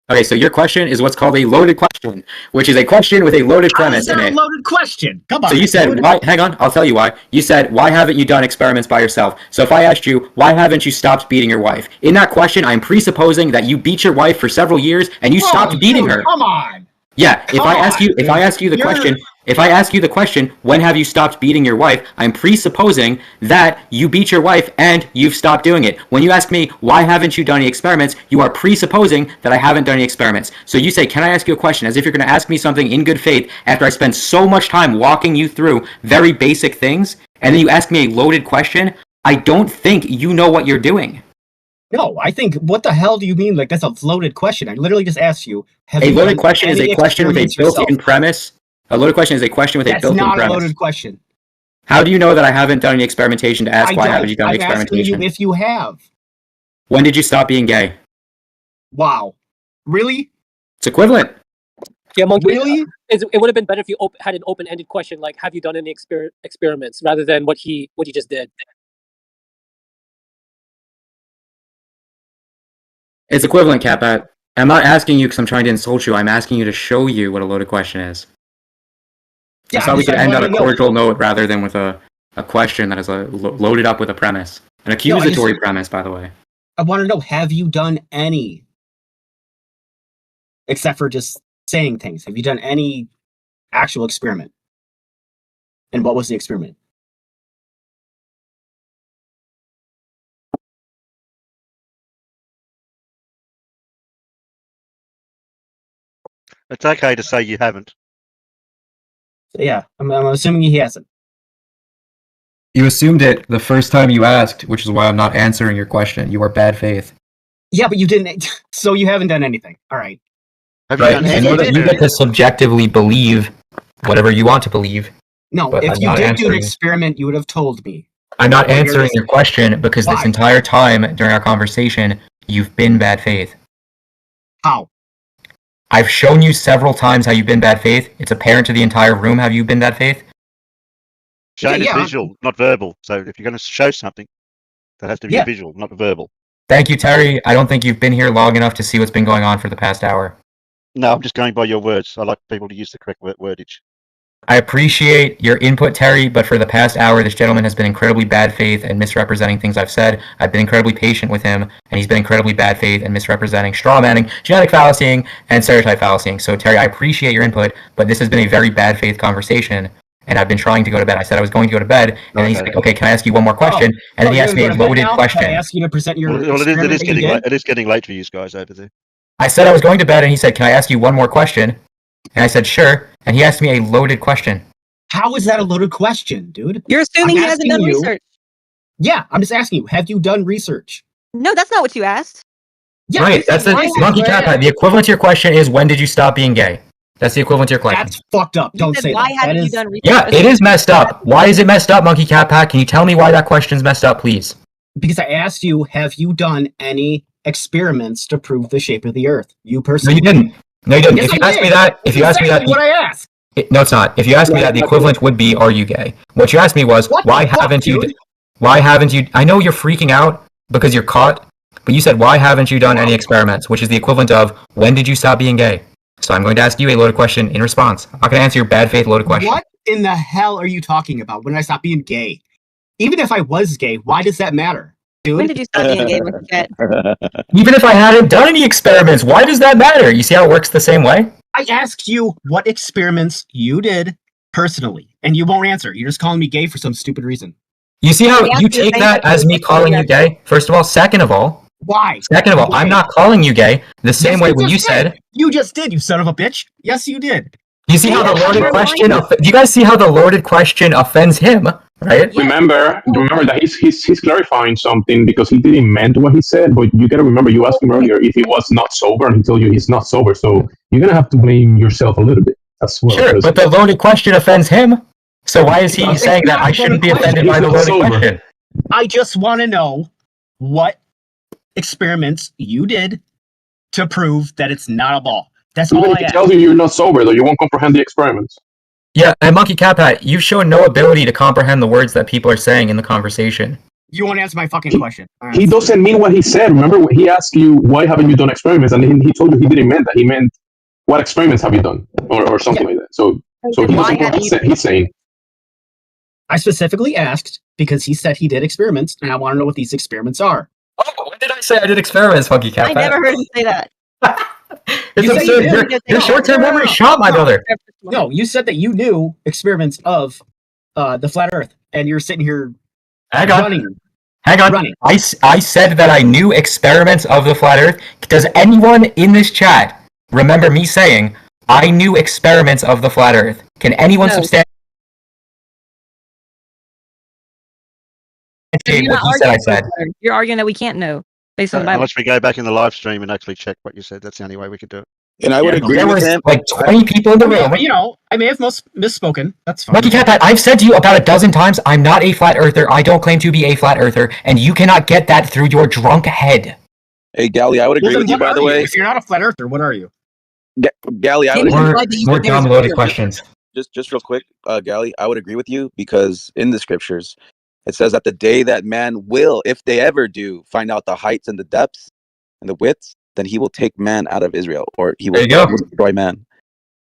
Speaker 3: Okay, so your question is what's called a loaded question, which is a question with a loaded premise in
Speaker 9: That's
Speaker 3: it.
Speaker 9: a loaded question. Come on.
Speaker 3: So you said, why? Hang on, I'll tell you why. You said, why haven't you done experiments by yourself? So if I asked you, why haven't you stopped beating your wife? In that question, I'm presupposing that you beat your wife for several years and you stopped beating her.
Speaker 9: Come on.
Speaker 3: Yeah, if I ask you the question, when have you stopped beating your wife? I'm presupposing that you beat your wife and you've stopped doing it. When you ask me, why haven't you done any experiments? You are presupposing that I haven't done any experiments. So you say, can I ask you a question? As if you're going to ask me something in good faith after I spend so much time walking you through very basic things, and then you ask me a loaded question. I don't think you know what you're doing.
Speaker 9: No, I think, what the hell do you mean? Like, that's a loaded question. I literally just asked you.
Speaker 3: A loaded question is a question with a built-in premise. A loaded question is a question with a built-in premise.
Speaker 9: That's not a loaded question.
Speaker 3: How do you know that I haven't done any experimentation to ask why haven't you done experimentation?
Speaker 9: I'm asking you if you have.
Speaker 3: When did you stop being gay?
Speaker 9: Wow. Really?
Speaker 3: It's equivalent.
Speaker 10: Yeah, Monkey.
Speaker 9: Really?
Speaker 10: It would have been better if you had an open-ended question like, have you done any experiments, rather than what he just did.
Speaker 3: It's equivalent, CatPat. I'm not asking you because I'm trying to insult you. I'm asking you to show you what a loaded question is.
Speaker 9: Yeah,
Speaker 3: I thought we could end on a cordial note rather than with a question that is loaded up with a premise. An accusatory premise, by the way.
Speaker 9: I want to know, have you done any? Except for just saying things. Have you done any actual experiment? And what was the experiment?
Speaker 13: It's okay to say you haven't.
Speaker 9: So yeah, I'm assuming he hasn't.
Speaker 3: You assumed it the first time you asked, which is why I'm not answering your question. You are bad faith.
Speaker 9: Yeah, but you didn't. So you haven't done anything. All right.
Speaker 13: Have you done
Speaker 3: I
Speaker 13: any
Speaker 3: know that you get to subjectively believe whatever you want to believe.
Speaker 9: No,
Speaker 3: but
Speaker 9: if
Speaker 3: I'm
Speaker 9: you
Speaker 3: not
Speaker 9: did do an
Speaker 3: answering.
Speaker 9: experiment, you would have told me.
Speaker 3: I'm not answering your question because this
Speaker 9: Why?
Speaker 3: entire time during our conversation, you've been bad faith.
Speaker 9: How?
Speaker 3: I've shown you several times how you've been bad faith. It's apparent to the entire room how you've been bad faith.
Speaker 13: Showing is visual, not verbal. So if you're going to show something, that has to be visual, not verbal.
Speaker 3: Thank you, Terry. I don't think you've been here long enough to see what's been going on for the past hour.
Speaker 13: No, I'm just going by your words. I like people to use the correct wordage.
Speaker 3: I appreciate your input, Terry, but for the past hour, this gentleman has been incredibly bad faith and misrepresenting things I've said. I've been incredibly patient with him, and he's been incredibly bad faith and misrepresenting, strawmanning, genetic fallacying, and stereotype fallacying. So, Terry, I appreciate your input, but this has been a very bad faith conversation, and I've been trying to go to bed. I said I was going to go to bed, and then he's like, okay, can I ask you one more question? And then he asked me a loaded question.
Speaker 9: Can I ask you to present your
Speaker 13: Well, it is getting late for you guys over there.
Speaker 3: I said I was going to bed, and he said, can I ask you one more question? And I said, sure. And he asked me a loaded question.
Speaker 9: How is that a loaded question, dude?
Speaker 2: You're assuming he hasn't done research.
Speaker 9: Yeah, I'm just asking you, have you done research?
Speaker 2: No, that's not what you asked.
Speaker 9: Yeah,
Speaker 3: right, that's the MonkeyCatPat. The equivalent to your question is, when did you stop being gay? That's the equivalent to your question.
Speaker 9: That's fucked up. Don't say
Speaker 2: why
Speaker 9: that.
Speaker 2: haven't you done research?
Speaker 3: Yeah, it is messed up. Why is it messed up, MonkeyCatPat? Can you tell me why that question's messed up, please?
Speaker 9: Because I asked you, have you done any experiments to prove the shape of the Earth? You personally.
Speaker 3: No, you didn't. No, you didn't.
Speaker 9: Yes,
Speaker 3: if you
Speaker 9: I
Speaker 3: asked
Speaker 9: did.
Speaker 3: me that,
Speaker 9: That's exactly what I asked.
Speaker 3: No, it's not. If you asked me that, the equivalent would be, are you gay? What you asked me was, why haven't you? I know you're freaking out because you're caught, but you said, why haven't you done any experiments? Which is the equivalent of, when did you stop being gay? So I'm going to ask you a loaded question in response. I'm not going to answer your bad faith loaded question.
Speaker 9: What in the hell are you talking about? When did I stop being gay? Even if I was gay, why does that matter? Dude?
Speaker 2: When did you stop being gay, MonkeyCat?
Speaker 3: Even if I hadn't done any experiments, why does that matter? You see how it works the same way?
Speaker 9: I asked you what experiments you did personally, and you won't answer. You're just calling me gay for some stupid reason.
Speaker 3: You see how you take that as me calling you gay? First of all. Second of all.
Speaker 9: Why?
Speaker 3: Second of all, I'm not calling you gay the same way when you said.
Speaker 9: You just did, you son of a bitch. Yes, you did.
Speaker 3: You see how the loaded question? Do you guys see how the loaded question offends him? Right?
Speaker 11: Remember that he's clarifying something because he didn't meant what he said, but you gotta remember you asked him earlier if he was not sober, and he told you he's not sober, so you're gonna have to blame yourself a little bit as well.
Speaker 3: Sure, but the loaded question offends him.
Speaker 12: So why is he saying that I shouldn't be offended by the loaded question?
Speaker 9: I just want to know what experiments you did to prove that it's not a ball. That's
Speaker 11: Even
Speaker 9: all
Speaker 11: if
Speaker 9: I
Speaker 11: he
Speaker 9: ask.
Speaker 11: tells you you're not sober, though, you won't comprehend the experiments.
Speaker 12: Yeah, and MonkeyCatPat, you've shown no ability to comprehend the words that people are saying in the conversation.
Speaker 9: You won't answer my fucking question.
Speaker 11: He doesn't mean what he said. Remember, he asked you, why haven't you done experiments? And he told you he didn't mean that. He meant, what experiments have you done? Or something like that. So he doesn't know what he's saying.
Speaker 9: I specifically asked because he said he did experiments, and I want to know what these experiments are.
Speaker 12: Oh, when did I say I did experiments, MonkeyCatPat?
Speaker 2: I never heard him say that.
Speaker 12: It's
Speaker 9: You said you
Speaker 12: absurd.
Speaker 9: did.
Speaker 12: Your short-term
Speaker 9: No,
Speaker 12: memory shot my brother.
Speaker 9: No, you said that you knew experiments of the flat Earth, and you're sitting here
Speaker 12: Hang on.
Speaker 9: running.
Speaker 12: Hang on. I said that I knew experiments of the flat Earth. Does anyone in this chat remember me saying I knew experiments of the flat Earth? Can anyone substantiate what he said I said?
Speaker 2: You're arguing that we can't know based on the Bible.
Speaker 13: Unless we go back in the live stream and actually check what you said. That's the only way we could do it.
Speaker 14: And I would agree
Speaker 12: there
Speaker 14: with
Speaker 12: was
Speaker 14: him.
Speaker 12: like 20 people in the room.
Speaker 9: You know, I may have misspoken. That's fine.
Speaker 12: MonkeyCatPat, I've said to you about a dozen times, I'm not a flat earther. I don't claim to be a flat earther, and you cannot get that through your drunk head.
Speaker 14: Hey, Galley, I would agree with you, by the way.
Speaker 9: If you're not a flat earther, what are you?
Speaker 14: Galley, I would
Speaker 12: More dumb loaded questions.
Speaker 14: Just real quick, Galley, I would agree with you because in the scriptures, it says that the day that man will, if they ever do, find out the heights and the depths and the widths, then he will take man out of Israel, or he will destroy man.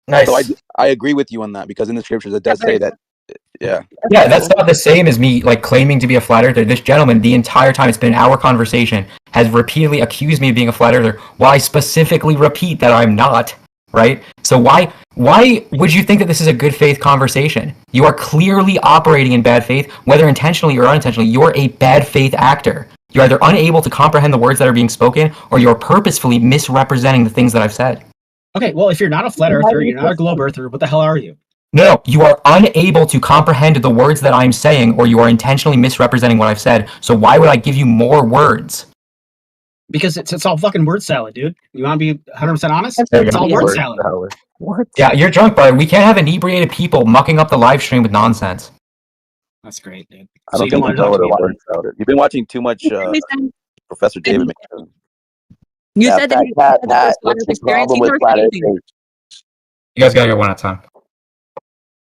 Speaker 12: Nice.
Speaker 14: So I agree with you on that because in the scriptures it does say that. Yeah.
Speaker 12: Yeah, that's not the same as me like claiming to be a flat earther. This gentleman, the entire time it's been our conversation, has repeatedly accused me of being a flat earther. While I specifically repeat that I'm not. Right? So why would you think that this is a good faith conversation? You are clearly operating in bad faith, whether intentionally or unintentionally. You're a bad faith actor. You're either unable to comprehend the words that are being spoken, or you're purposefully misrepresenting the things that I've said.
Speaker 9: Okay, well, if you're not a flat earther, you're not a globe earther, what the hell are you?
Speaker 12: No, you are unable to comprehend the words that I'm saying, or you are intentionally misrepresenting what I've said. So why would I give you more words?
Speaker 9: Because it's all fucking word salad, dude. You want to be 100% honest?
Speaker 12: There you
Speaker 9: It's
Speaker 12: go.
Speaker 9: all word salad.
Speaker 2: What?
Speaker 12: Yeah, you're drunk, brother. We can't have inebriated people mucking up the live stream with nonsense.
Speaker 9: That's great, dude.
Speaker 14: I don't think you know what a word salad is. You've been watching too much Professor David McKinnon.
Speaker 2: You said that
Speaker 14: Pat, what's the problem with flat earthers?
Speaker 12: You guys gotta go one at a time.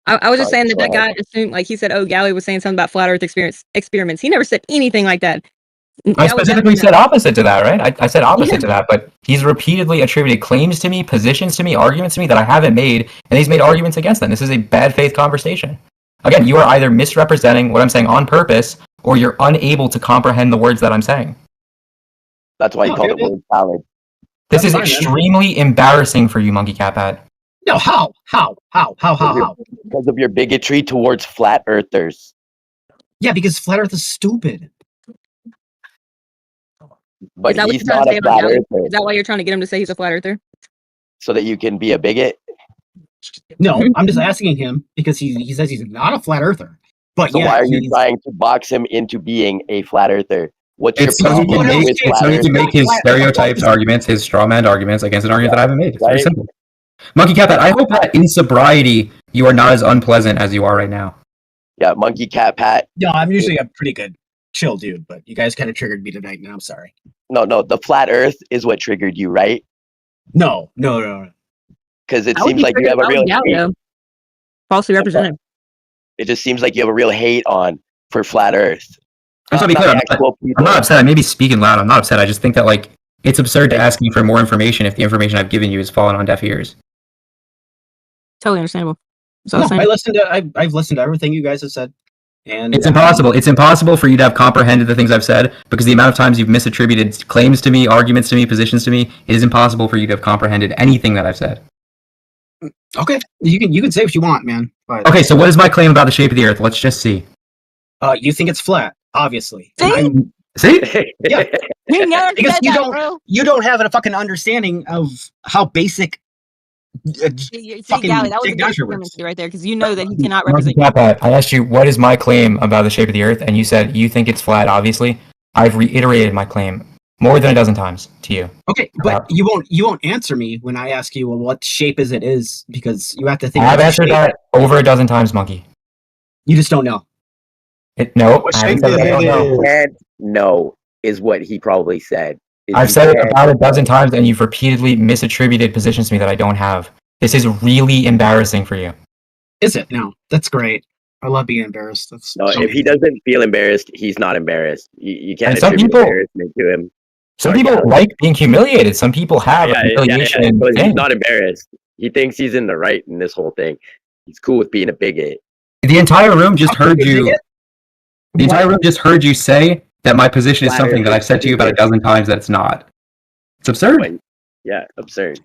Speaker 2: I was just saying that guy assumed, like he said, oh, Galley was saying something about flat Earth experiments. He never said anything like that.
Speaker 12: I specifically said opposite to that, right? I said opposite to that, but he's repeatedly attributed claims to me, positions to me, arguments to me that I haven't made, and he's made arguments against them. This is a bad faith conversation. Again, you are either misrepresenting what I'm saying on purpose, or you're unable to comprehend the words that I'm saying.
Speaker 7: That's why you called it word salad.
Speaker 12: This is extremely embarrassing for you, MonkeyCatPat.
Speaker 9: No, how?
Speaker 7: Because of your bigotry towards flat earthers.
Speaker 9: Yeah, because flat Earth is stupid.
Speaker 7: But
Speaker 2: is
Speaker 7: he's not a flat earther.
Speaker 2: Is that why you're trying to get him to say he's a flat earther?
Speaker 7: So that you can be a bigot?
Speaker 9: No, I'm just asking him because he says he's not a flat earther. But
Speaker 7: so
Speaker 9: yeah,
Speaker 7: why are you trying to box him into being a flat earther? What's
Speaker 3: It's
Speaker 7: your
Speaker 3: so he
Speaker 7: problem
Speaker 3: can
Speaker 7: with flat
Speaker 3: so he
Speaker 7: earthers?
Speaker 3: can make his stereotypes arguments, his straw man arguments against an argument that I haven't made. It's very simple. MonkeyCatPat, I hope that in sobriety you are not as unpleasant as you are right now.
Speaker 7: Yeah, MonkeyCatPat.
Speaker 9: No, I'm usually a pretty good chill dude, but you guys kind of triggered me tonight, and I'm sorry.
Speaker 7: No, the flat Earth is what triggered you, right?
Speaker 9: No.
Speaker 7: Because it seems like you have a real hate.
Speaker 2: Falsely represented.
Speaker 7: It just seems like you have a real hate for flat Earth.
Speaker 3: I'm not upset. I may be speaking loud. I'm not upset. I just think that like it's absurd to ask me for more information if the information I've given you has fallen on deaf ears.
Speaker 2: Totally understandable.
Speaker 9: No, I've listened to everything you guys have said. And
Speaker 3: it's impossible. It's impossible for you to have comprehended the things I've said because the amount of times you've misattributed claims to me, arguments to me, positions to me, it is impossible for you to have comprehended anything that I've said.
Speaker 9: Okay, you can say what you want, man. But,
Speaker 3: okay, so what is my claim about the shape of the Earth? Let's just see.
Speaker 9: You think it's flat, obviously.
Speaker 3: See?
Speaker 9: Yeah. Because you don't have a fucking understanding of how basic fucking
Speaker 2: Galley, that was a good experience right there because you know that he cannot represent you.
Speaker 12: I asked you, what is my claim about the shape of the Earth? And you said, you think it's flat, obviously. I've reiterated my claim more than a dozen times to you.
Speaker 9: Okay, but you won't answer me when I ask you, well, what shape is because you have to think.
Speaker 12: I've answered that over a dozen times, Monkey.
Speaker 9: You just don't know.
Speaker 12: No, I haven't said that I don't know.
Speaker 15: You can't know is what he probably said.
Speaker 12: I've said it about a dozen times, and you've repeatedly misattributed positions to me that I don't have. This is really embarrassing for you.
Speaker 9: Is it? No, that's great. I love being embarrassed. That's
Speaker 15: no. If he doesn't feel embarrassed, he's not embarrassed. You can't attribute embarrassment to him.
Speaker 12: Some people like being humiliated. Some people have humiliation.
Speaker 15: But he's not embarrassed. He thinks he's in the right in this whole thing. He's cool with being a bigot.
Speaker 3: The entire room just heard you. The entire room just heard you say that my position is something that I've said to you about a dozen times that it's not. It's absurd.
Speaker 15: Yeah, absurd.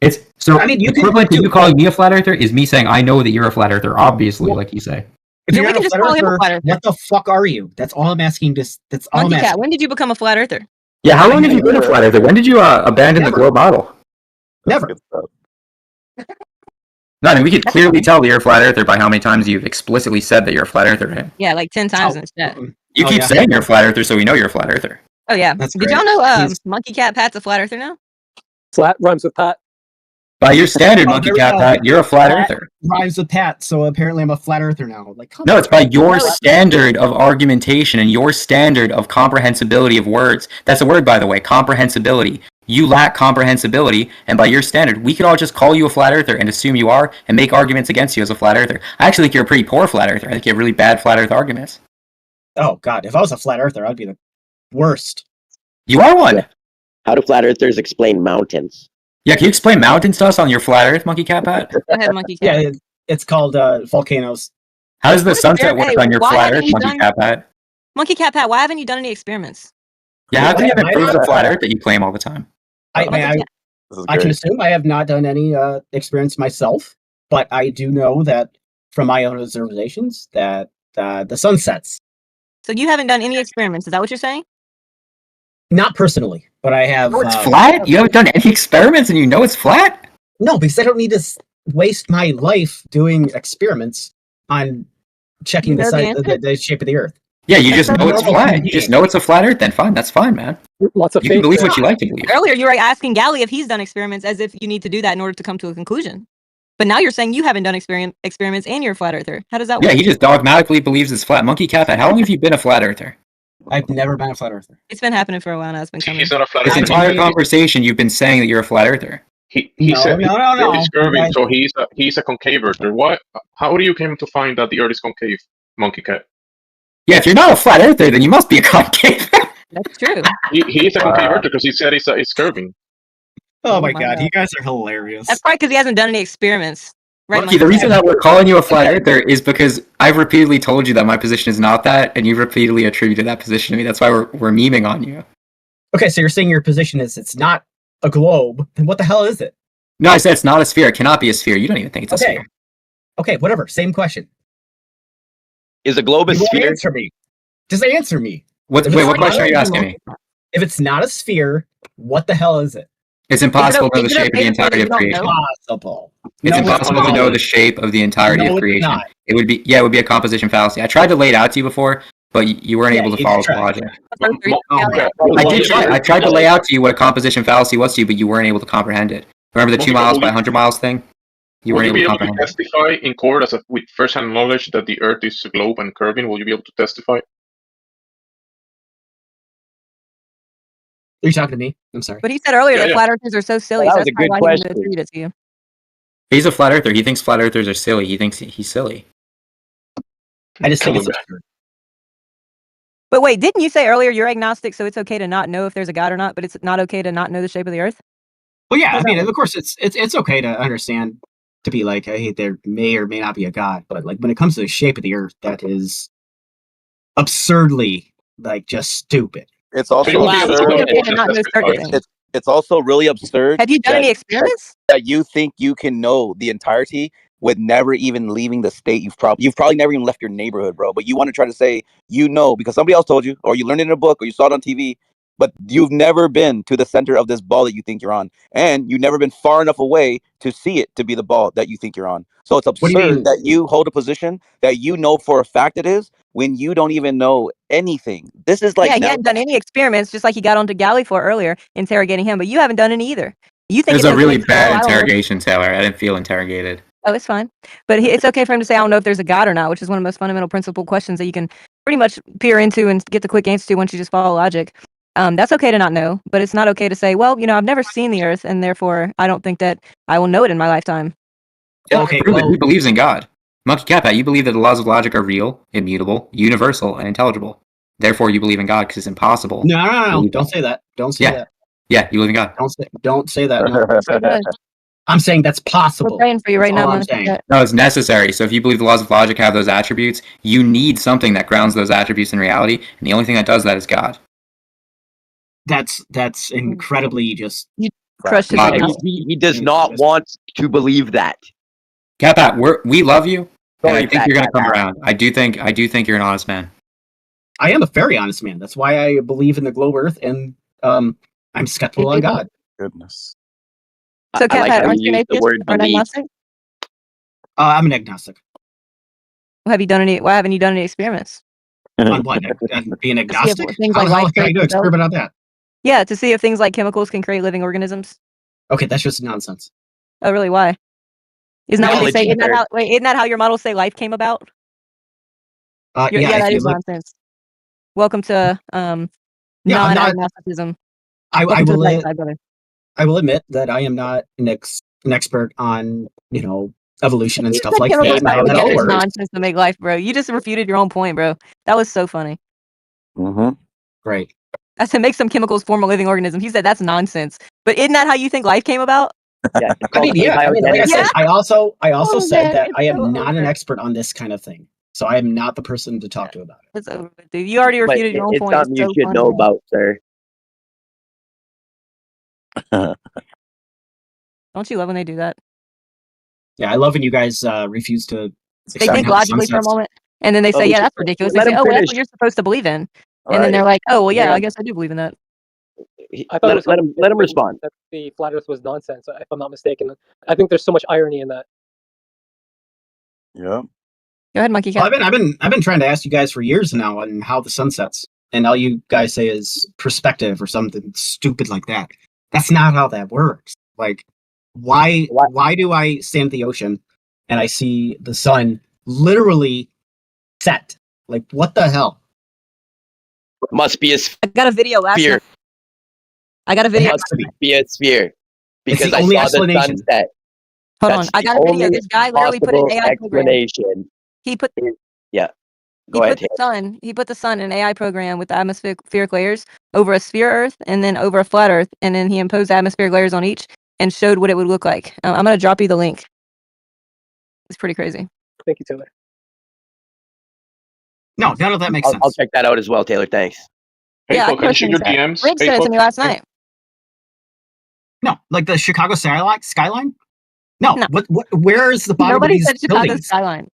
Speaker 3: It's so. I mean, equivalent to you calling me a flat earther is me saying I know that you're a flat earther. Obviously, like you say.
Speaker 9: If you're not a flat earther, what the fuck are you? That's all I'm asking. That's all I'm asking.
Speaker 2: When did you become a flat earther?
Speaker 3: Yeah, how long have you been a flat earther? When did you abandon the globe model?
Speaker 9: Never.
Speaker 3: No, I mean, we could clearly tell that you're a flat earther by how many times you've explicitly said that you're a flat earther. Right?
Speaker 2: Yeah, like 10 times instead.
Speaker 3: You keep saying you're a flat earther, so we know you're a flat earther.
Speaker 2: Oh yeah. Did y'all know MonkeyCatPat's a flat earther now?
Speaker 10: Flat rhymes with Pat.
Speaker 3: By your standard, MonkeyCatPat, you're a flat earther.
Speaker 9: Rhymes with Pat, so apparently I'm a flat earther now. Like,
Speaker 3: no, it's by your standard of argumentation and your standard of comprehensibility of words. That's a word, by the way, comprehensibility. You lack comprehensibility, and by your standard, we could all just call you a flat earther and assume you are and make arguments against you as a flat earther. I actually think you're a pretty poor flat earther. I think you have really bad flat earth arguments.
Speaker 9: Oh, God. If I was a flat earther, I'd be the worst.
Speaker 3: You are one.
Speaker 15: How do flat earthers explain mountains?
Speaker 3: Yeah, can you explain mountains to us on your flat earth, MonkeyCatPat?
Speaker 2: Go ahead, MonkeyCat.
Speaker 9: Yeah, it's called volcanoes.
Speaker 3: How does the sunset work on your flat earth, MonkeyCatPat?
Speaker 2: MonkeyCatPat, why haven't you done any experiments?
Speaker 3: Yeah, how can you have proved the flat earth that you claim all the time?
Speaker 9: I can assume I have not done any experiments myself, but I do know that from my own observations that the sun sets.
Speaker 2: So you haven't done any experiments, is that what you're saying?
Speaker 9: Not personally, but I have...
Speaker 3: Oh, it's flat? You haven't done any experiments and you know it's flat?
Speaker 9: No, because I don't need to waste my life doing experiments on checking the shape of the Earth.
Speaker 3: Yeah, you just know it's flat. You just know it's a flat Earth, then fine, that's fine, man.
Speaker 10: Lots of
Speaker 3: you can believe what you like to believe.
Speaker 2: Earlier, you were asking Galley if he's done experiments as if you need to do that in order to come to a conclusion. But now you're saying you haven't done experiments and you're a flat earther. How does that work?
Speaker 3: Yeah, he just dogmatically believes it's flat. MonkeyCatPat, how long have you been a flat earther?
Speaker 9: I've never been a flat earther.
Speaker 2: It's been happening for a while now. It's been coming.
Speaker 11: He's not a flat
Speaker 3: This
Speaker 11: earther.
Speaker 3: entire conversation, you've been saying that you're a flat earther.
Speaker 11: He said the Earth is curving, so he's a concave earther. What? How do you come to find that the Earth is concave, MonkeyCat?
Speaker 3: Yeah, if you're not a flat earther, then you must be a concave.
Speaker 2: That's true.
Speaker 11: He's a concave earther because he said it's curving.
Speaker 9: Oh my god, you guys are hilarious.
Speaker 2: That's probably because he hasn't done any experiments. Right,
Speaker 3: Monkey, the reason that we're calling you a flat earther is because I've repeatedly told you that my position is not that, and you've repeatedly attributed that position to me. That's why we're memeing on you.
Speaker 9: Okay, so you're saying your position is it's not a globe. Then what the hell is it?
Speaker 3: No, I said it's not a sphere. It cannot be a sphere. You don't even think it's a sphere.
Speaker 9: Okay, whatever. Same question.
Speaker 15: Is a globe a sphere?
Speaker 9: Answer me. Just answer me.
Speaker 3: What question are you asking me?
Speaker 9: If it's not a sphere, what the hell is it?
Speaker 3: It's impossible to know the shape of the entirety of creation. It's impossible to know the shape of the entirety of creation. It would be it would be a composition fallacy. I tried to lay it out to you before, but you weren't able to follow the logic. I did try. I tried to lay out to you what a composition fallacy was to you, but you weren't able to comprehend it. Remember the 2 miles by 100 miles thing? You weren't able to comprehend it.
Speaker 11: Testify in court with first-hand knowledge that the Earth is a globe and curving? Will you be able to testify?
Speaker 9: Are you talking to me? I'm sorry.
Speaker 2: But he said earlier that flat earthers are so silly.
Speaker 15: Well,
Speaker 2: so
Speaker 15: that was
Speaker 2: that's
Speaker 15: a good
Speaker 2: probably why he
Speaker 15: question.
Speaker 2: didn't attribute it to you.
Speaker 3: He's a flat earther. He thinks flat earthers are silly. He thinks he's silly.
Speaker 9: I just think it's absurd.
Speaker 2: But wait, didn't you say earlier you're agnostic, so it's okay to not know if there's a God or not, but it's not okay to not know the shape of the Earth?
Speaker 9: Well, yeah, I mean, of course, it's okay to understand, to be like, hey, there may or may not be a God, but like when it comes to the shape of the Earth, that is absurdly like just stupid.
Speaker 14: It's also it's also really absurd.
Speaker 2: Have you done any experiments?
Speaker 14: That you think you can know the entirety with never even leaving the state. You've probably never even left your neighborhood, bro. But you want to try to say you know because somebody else told you, or you learned it in a book, or you saw it on TV. But you've never been to the center of this ball that you think you're on, and you've never been far enough away to see it to be the ball that you think you're on. So it's absurd that you hold a position that you know for a fact it is when you don't even know anything. This is like
Speaker 2: he hadn't done any experiments, just like he got onto Galley for earlier, interrogating him, but you haven't done any either. You think
Speaker 3: it was a really bad interrogation, Taylor. I didn't feel interrogated.
Speaker 2: Oh, it's fine. But it's okay for him to say, I don't know if there's a God or not, which is one of the most fundamental principle questions that you can pretty much peer into and get the quick answer to once you just follow logic. That's okay to not know, but it's not okay to say, well, I've never seen the earth, and therefore I don't think that I will know it in my lifetime.
Speaker 12: Yeah, okay, who believes in God? MonkeyCatPat, you believe that the laws of logic are real, immutable, universal, and intelligible. Therefore, you believe in God because it's impossible.
Speaker 9: No. Don't say that. Don't say that.
Speaker 12: Yeah, you believe in God.
Speaker 9: Don't say that. No. I'm saying that's possible.
Speaker 2: We're praying for you right now,
Speaker 9: I'm saying.
Speaker 12: No, it's necessary. So if you believe the laws of logic have those attributes, you need something that grounds those attributes in reality, and the only thing that does that is God.
Speaker 9: That's incredibly just.
Speaker 2: Crushed
Speaker 15: He does not want to believe that.
Speaker 12: CatPat, we love you, and I think
Speaker 15: Fat
Speaker 12: you're going to come
Speaker 15: Cat.
Speaker 12: around. I do think you're an honest man.
Speaker 9: I am a very honest man. That's why I believe in the globe Earth, and I'm skeptical on God.
Speaker 14: Goodness.
Speaker 2: So,
Speaker 15: I like
Speaker 2: CatPat,
Speaker 15: how
Speaker 2: aren't
Speaker 15: you
Speaker 2: you an
Speaker 15: use the
Speaker 2: atheist
Speaker 15: word
Speaker 2: or an
Speaker 15: believe.
Speaker 2: agnostic?
Speaker 9: I'm an agnostic.
Speaker 2: Have you done any? Why haven't you done any experiments?
Speaker 9: On what? Being agnostic?
Speaker 2: Things
Speaker 9: How
Speaker 2: like
Speaker 9: the hell
Speaker 2: life
Speaker 9: can I
Speaker 2: create
Speaker 9: do an
Speaker 2: themselves?
Speaker 9: experiment on that?
Speaker 2: Yeah, to see if things like chemicals can create living organisms.
Speaker 9: Okay, that's just nonsense.
Speaker 2: Oh, really? Why? Isn't that what they say?
Speaker 9: Biology.
Speaker 2: Isn't that how your models say life came about?
Speaker 9: Yeah,
Speaker 2: that is nonsense. Welcome to non-agnosticism.
Speaker 9: I
Speaker 2: Welcome to the
Speaker 9: will.
Speaker 2: black side, brother.
Speaker 9: I will admit that I am not an expert on evolution and
Speaker 2: You
Speaker 9: stuff
Speaker 2: said
Speaker 9: like
Speaker 2: chemicals
Speaker 9: that. And how that all
Speaker 2: it's
Speaker 9: works.
Speaker 2: nonsense to make life, bro. You just refuted your own point, bro. That was so funny.
Speaker 9: Great.
Speaker 2: I said make some chemicals form a living organism. He said that's nonsense. But isn't that how you think life came about?
Speaker 15: Yeah,
Speaker 9: I mean, like I said, I also said that I am not an expert on this kind of thing, so I am not the person to talk to about it.
Speaker 2: It's over, dude. You already
Speaker 15: But
Speaker 2: refuted your own
Speaker 15: it's
Speaker 2: point.
Speaker 15: something you
Speaker 2: so
Speaker 15: should
Speaker 2: funny,
Speaker 15: know
Speaker 2: man.
Speaker 15: about, sir.
Speaker 2: Don't you love when they do that?
Speaker 9: Yeah, I love when you guys refuse to.
Speaker 2: They think logically for a moment, and then they say, "Yeah, that's ridiculous." They
Speaker 15: let
Speaker 2: say,
Speaker 15: him
Speaker 2: "Oh, well, that's
Speaker 15: finish.
Speaker 2: what you're supposed to believe in,"
Speaker 15: All
Speaker 2: and then
Speaker 15: right.
Speaker 2: they're like, "Oh, well, yeah,
Speaker 15: Yeah.
Speaker 2: I guess I do believe in that."
Speaker 10: I thought
Speaker 15: Let him respond.
Speaker 10: that the flat Earth was nonsense, if I'm not mistaken. I think there's so much irony in that.
Speaker 14: Yeah.
Speaker 2: Go ahead, Monkey
Speaker 9: Well,
Speaker 2: Cat.
Speaker 9: I've been trying to ask you guys for years now on how the sun sets, and all you guys say is perspective or something stupid like that. That's not how that works. Like, why do I stand at the ocean and I see the sun literally set? Like, what the hell?
Speaker 15: Must be a
Speaker 2: I got a video last
Speaker 15: sphere.
Speaker 2: night. I got a video.
Speaker 15: Must be a sphere because
Speaker 9: the
Speaker 15: I
Speaker 9: only
Speaker 15: saw the
Speaker 9: explanation.
Speaker 15: sunset.
Speaker 2: Hold
Speaker 15: That's
Speaker 2: on, I
Speaker 15: the
Speaker 2: got a video.
Speaker 15: only
Speaker 2: This guy literally put an
Speaker 15: possible
Speaker 2: AI program.
Speaker 15: explanation.
Speaker 2: He put
Speaker 15: Yeah.
Speaker 2: He
Speaker 15: Go ahead,
Speaker 2: put the sun in an AI program with the atmospheric layers over a sphere Earth and then over a flat Earth, and then he imposed atmospheric layers on each and showed what it would look like. I'm gonna drop you the link. It's pretty crazy.
Speaker 10: Thank you, Taylor.
Speaker 9: No, none of that makes sense.
Speaker 15: I'll check that out as well, Taylor. Thanks.
Speaker 2: Yeah, I
Speaker 11: Can you check your
Speaker 2: that.
Speaker 11: DMs?
Speaker 2: Rick sent it to me last night.
Speaker 9: No, like the Chicago skyline. No, what? Where is the bottom
Speaker 2: Nobody
Speaker 9: of these
Speaker 2: said Chicago
Speaker 9: buildings?
Speaker 2: skyline.